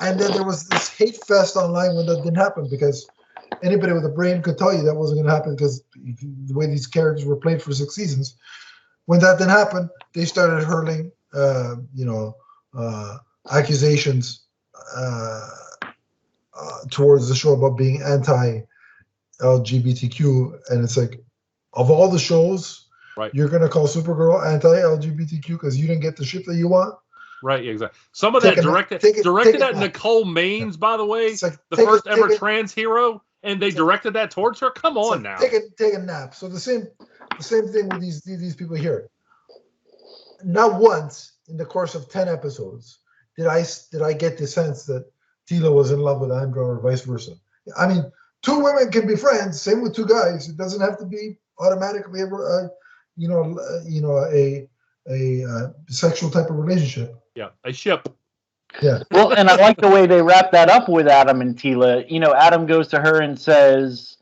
And then there was this hate fest online when that didn't happen because anybody with a brain could tell you that wasn't going to happen because the way these characters were played for 6 seasons. When that didn't happen, they started hurling, accusations towards the show about being anti-LGBTQ. And it's like, of all the shows, you're going to call Supergirl anti-LGBTQ because you didn't get the shit that you want? Right, exactly. Some of that directed at Nicole Maines, by the way, like, the first ever trans hero, and they directed that towards her. Come on now. Take a nap. So the same thing with these people here. Not once in the course of 10 episodes did I get the sense that Teela was in love with Andra or vice versa. I mean, 2 women can be friends. Same with 2 guys. It doesn't have to be automatically a sexual type of relationship. Yeah, a ship. Yeah. Well, and I like the way they wrap that up with Adam and Teela. Adam goes to her and says,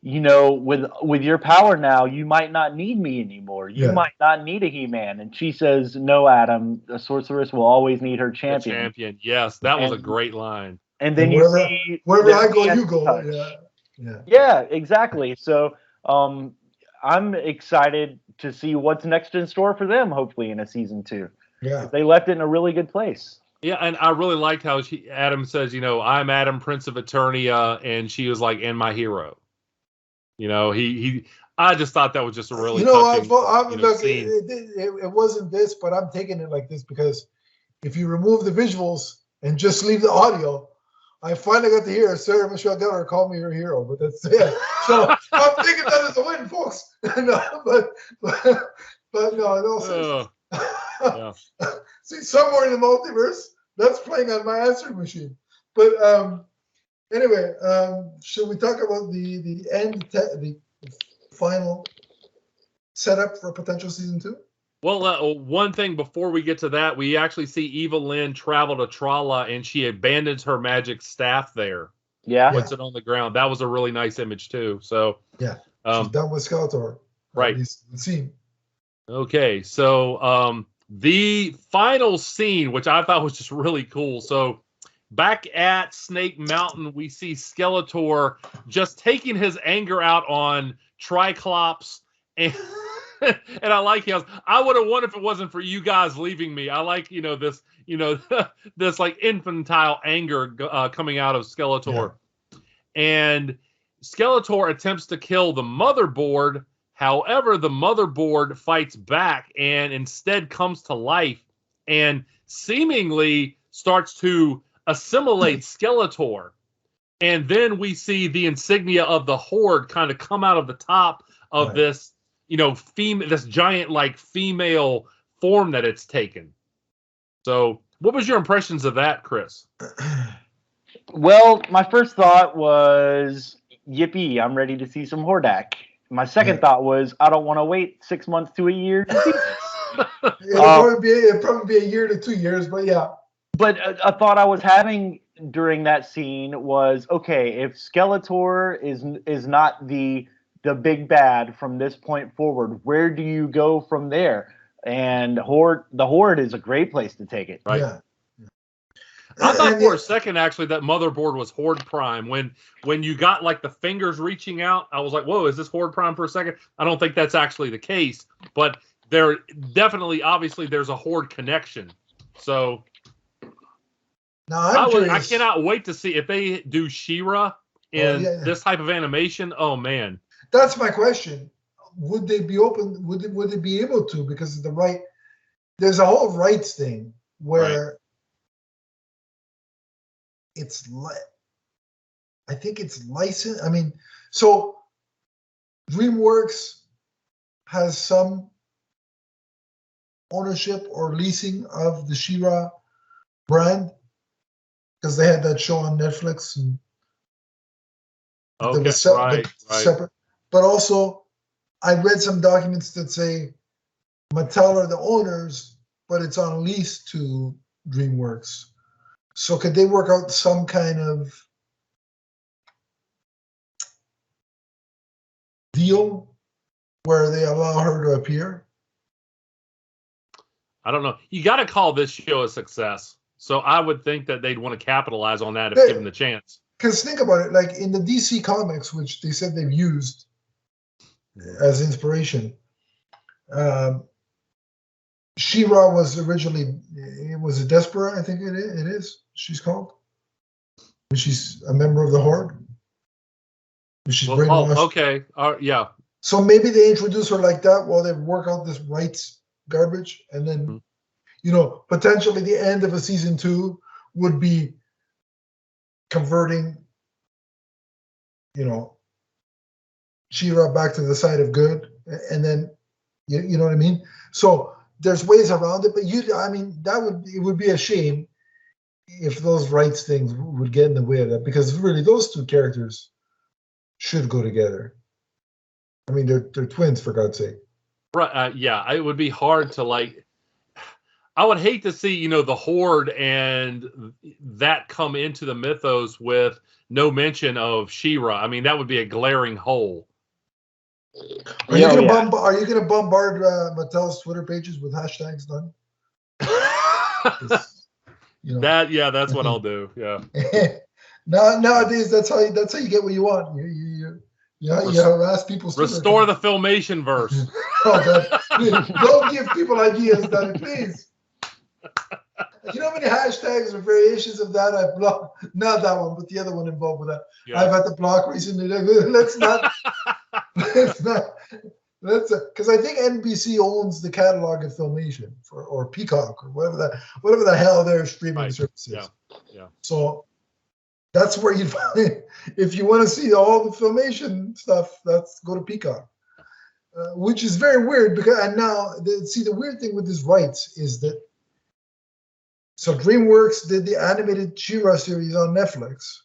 with your power now, you might not need me anymore. You might not need a He-Man. And she says, no, Adam, a sorceress will always need her champion. The champion, yes. That was a great line. And then wherever you see... Wherever I go, you go. Yeah, exactly. So I'm excited to see what's next in store for them, hopefully, in a season 2. Yeah. They left it in a really good place. Yeah, and I really liked how Adam says, I'm Adam, Prince of Eternia, and she was like, and my hero. I just thought that was just a really touching scene. It wasn't this, but I'm taking it like this because if you remove the visuals and just leave the audio, I finally got to hear Sarah Michelle Gellar call me her hero, but that's it. So I'm taking that as a win, folks. No, but no. Yeah. See, somewhere in the multiverse, that's playing on my answering machine. But anyway, should we talk about the final setup for potential season 2? Well, one thing before we get to that, we actually see Evil-Lyn travel to Trala, and she abandons her magic staff there. Yeah. Puts it on the ground. That was a really nice image, too. So yeah, she's done with Skeletor. Right. The scene. Okay, so the final scene, which I thought was just really cool. So back at Snake Mountain, we see Skeletor just taking his anger out on Triclops, and and I like him. I would have won if it wasn't for you guys leaving me. I like this this like infantile anger coming out of Skeletor, and Skeletor attempts to kill the motherboard. However, the motherboard fights back and instead comes to life and seemingly starts to assimilate Skeletor. And then we see the insignia of the Horde kind of come out of the top of this, this giant like female form that it's taken. So what was your impressions of that, Chris? Well, my first thought was, yippee, I'm ready to see some Hordak. My second thought was, I don't want to wait 6 months to a year to see this. It'd probably be a year to 2 years, but yeah. But a thought I was having during that scene was, okay, if Skeletor is not the big bad from this point forward, where do you go from there? And the Horde is a great place to take it. Right. Yeah. I thought for a second actually that motherboard was Horde Prime. When you got like the fingers reaching out, I was like, "Whoa, is this Horde Prime for a second?" I don't think that's actually the case, but there definitely, obviously, there's a Horde connection. So now I cannot wait to see if they do She-Ra in this type of animation. Oh man, that's my question. Would they be open? Would they be able to? Because there's a whole rights thing where I think it's licensed. I mean, so DreamWorks has some ownership or leasing of the She-Ra brand because they had that show on Netflix. And okay, separate. But also, I read some documents that say Mattel are the owners, but it's on lease to DreamWorks. So could they work out some kind of deal where they allow her to appear? I don't know. You got to call this show a success. So I would think that they'd want to capitalize on that if given the chance. Because think about it, like in the DC comics, which they said they've used as inspiration, She-Ra was originally, it was a Despera, I think it is. She's called. She's a member of the Horde. She's brainwashed. Oh, okay. Yeah. So maybe they introduce her like that while they work out this rights garbage, and then, potentially the end of a season 2 would be converting, She-Ra back to the side of good, and then, you know what I mean? So there's ways around it, but it would be a shame if those rights things would get in the way of that, because really those two characters should go together. I mean, they're twins, for God's sake. Right. Yeah, it would be hard to I would hate to see, the Horde and that come into the mythos with no mention of She-Ra. I mean, that would be a glaring hole. Are you going to bombard Mattel's Twitter pages with hashtags, Donnie? That's what I'll do. Yeah. Nowadays, that's how you get what you want. You harass people. Restore the Filmation verse. Oh, God. Don't give people ideas, Donnie, please. You know how many hashtags or variations of that I've blocked? Not that one, but the other one involved with that. Yeah. I've had to block recently. Let's not. Because I think NBC owns the catalog of Filmation or Peacock or whatever the hell their streaming service is. Yeah. So that's where you find if you want to see all the Filmation stuff. Go to Peacock, which is very weird because the weird thing with these rights is that. So DreamWorks did the animated She-Ra series on Netflix,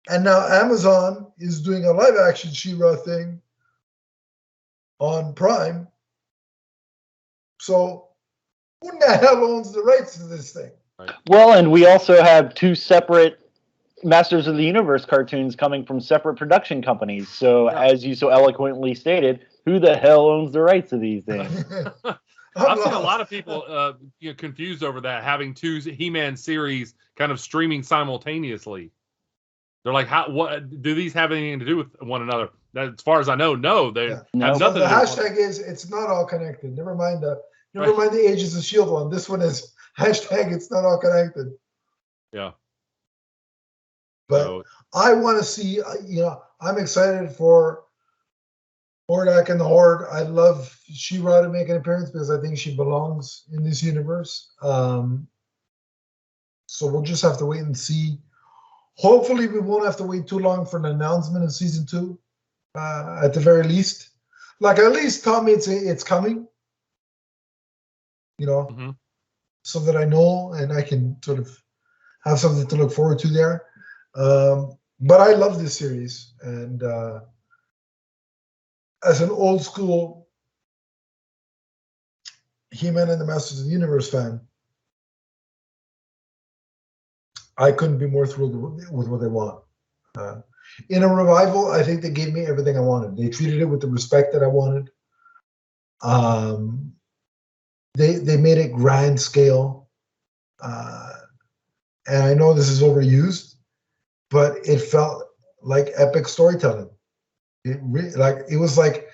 and now Amazon is doing a live-action She-Ra thing on Prime. So who the hell owns the rights to this thing? Well, and we also have 2 separate Masters of the Universe cartoons coming from separate production companies. So as you so eloquently stated, who the hell owns the rights to these things? I've seen a lot of people confused over that, having 2 He-Man series kind of streaming simultaneously. They're like, what do these have anything to do with one another? As far as I know, no, they have nothing to do with hashtag is it's not all connected. Never mind the Agents of S.H.I.E.L.D. one. This one is hashtag it's not all connected. Yeah. But I want to see, I'm excited for Hordak and the Horde. I'd love She-Ra to make an appearance because I think she belongs in this universe. So we'll just have to wait and see. Hopefully, we won't have to wait too long for an announcement of season 2. At the very least, at least tell me it's coming. So that I know and I can sort of have something to look forward to there. But I love this series, and as an old school He-Man and the Masters of the Universe fan, I couldn't be more thrilled with what they want. In a revival, I think they gave me everything I wanted. They treated it with the respect that I wanted. They made it grand scale. and I know this is overused, but it felt like epic storytelling. It was like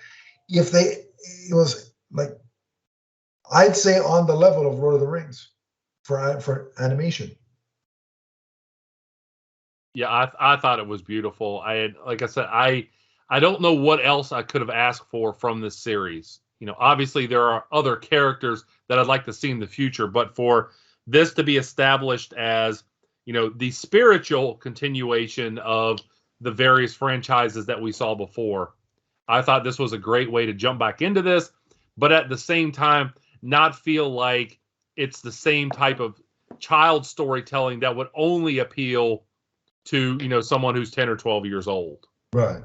I'd say on the level of Lord of the Rings for animation. Yeah, I thought it was beautiful. Like I said, I don't know what else I could have asked for from this series. Obviously there are other characters that I'd like to see in the future, but for this to be established as, the spiritual continuation of the various franchises that we saw before, I thought this was a great way to jump back into this, but at the same time, not feel like it's the same type of child storytelling that would only appeal to, someone who's 10 or 12 years old. Right.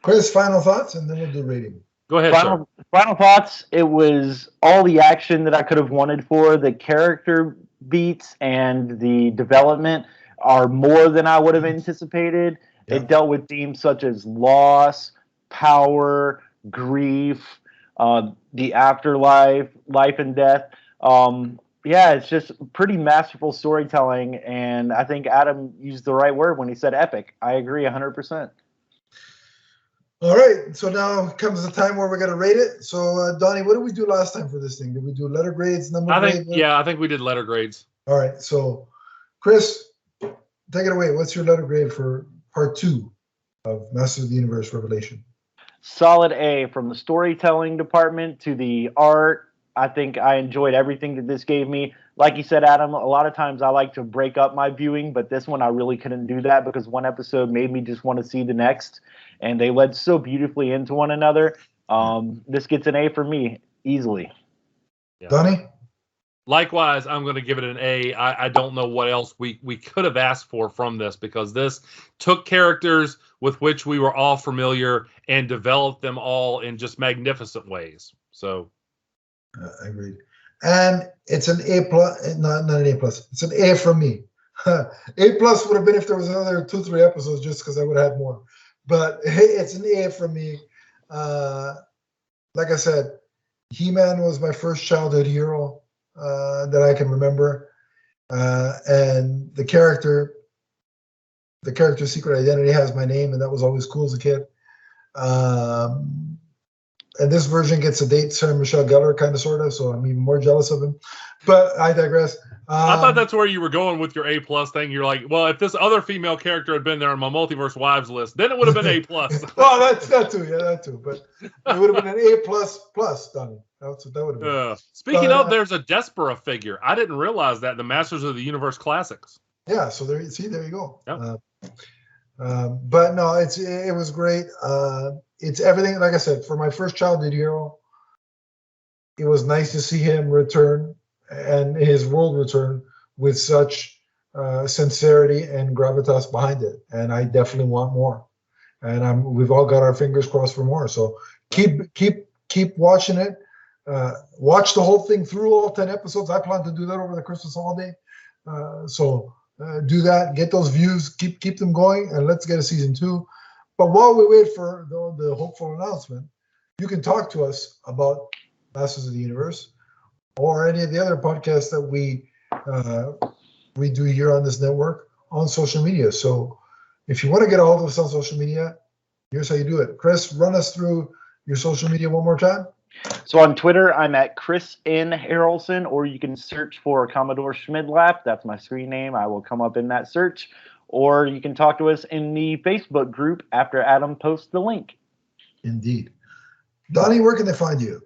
Chris, final thoughts, and then we'll do rating. Go ahead, sir. Final thoughts. It was all the action that I could have wanted for. The character beats and the development are more than I would have anticipated. Yeah. It dealt with themes such as loss, power, grief, the afterlife, life and death. Yeah, it's just pretty masterful storytelling, and I think Adam used the right word when he said epic. I agree 100%. All right, so now comes the time where we're going to rate it. So, Donnie, what did we do last time for this thing? Did we do letter grades, number grades? Yeah, I think we did letter grades. All right, so Chris, take it away. What's your letter grade for part 2 of Masters of the Universe Revelation? Solid A. From the storytelling department to the art. I think I enjoyed everything that this gave me. Like you said, Adam, a lot of times I like to break up my viewing, but this one I really couldn't do that because one episode made me just want to see the next, and they led so beautifully into one another. This gets an A for me, easily. Yeah. Donnie? Likewise, I'm going to give it an A. I don't know what else we could have asked for from this, because this took characters with which we were all familiar and developed them all in just magnificent ways. So... I agreed. And it's an A plus, not an A plus. It's an A from me. A plus would have been if there was another 2-3 episodes, just because I would have had more. But hey, it's an A from me. Like I said, He-Man was my first childhood hero that I can remember, and the character's secret identity has my name, and that was always cool as a kid. And this version gets to date Sarah Michelle Gellar, kind of, sort of, so I'm even more jealous of him. But I digress. I thought that's where you were going with your A plus thing. You're like, well, if this other female character had been there on my Multiverse Wives list, then it would have been A plus. Oh, that's that too. Yeah, that too. But it would have been an A plus, Donnie. That's what that would have been. Speaking of, there's a Despera figure. I didn't realize that in the Masters of the Universe Classics. Yeah, so there you go. Yep. But no, it was great. It's everything, like I said, for my first childhood hero, it was nice to see him return and his world return with such sincerity and gravitas behind it. And I definitely want more. And we've all got our fingers crossed for more. So keep watching it. Watch the whole thing through, all 10 episodes. I plan to do that over the Christmas holiday. So do that. Get those views. Keep them going, and let's get a season 2. But while we wait for the hopeful announcement, you can talk to us about Masters of the Universe or any of the other podcasts that we do here on this network on social media. So if you want to get a hold of us on social media, here's how you do it. Chris, run us through your social media one more time. So on Twitter, I'm at Chris N. Harrelson, or you can search for Commodore Schmidlap. That's my screen name. I will come up in that search. Or you can talk to us in the Facebook group after Adam posts the link. Indeed. Donnie, where can they find you?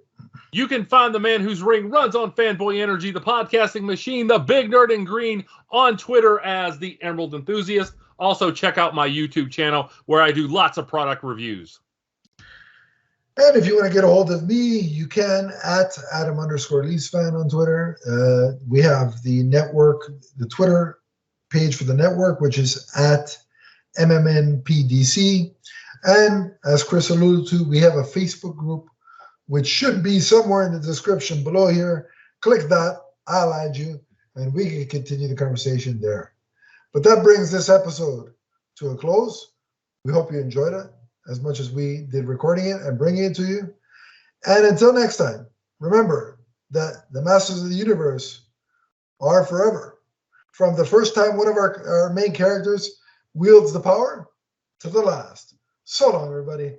You can find the man whose ring runs on Fanboy Energy, the podcasting machine, the big nerd in green, on Twitter as the Emerald Enthusiast. Also, check out my YouTube channel where I do lots of product reviews. And if you want to get a hold of me, you can at Adam_LeafsFan on Twitter. We have the network, the Twitter page for the network, which is at MMNPDC. And as Chris alluded to, we have a Facebook group, which should be somewhere in the description below here. Click that, I'll add you, and we can continue the conversation there. But that brings this episode to a close. We hope you enjoyed it as much as we did recording it and bringing it to you. And until next time, remember that the Masters of the Universe are forever. from the first time one of our main characters wields the power to the last. So long, everybody.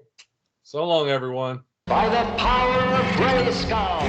So long, everyone. By the power of Grayskull.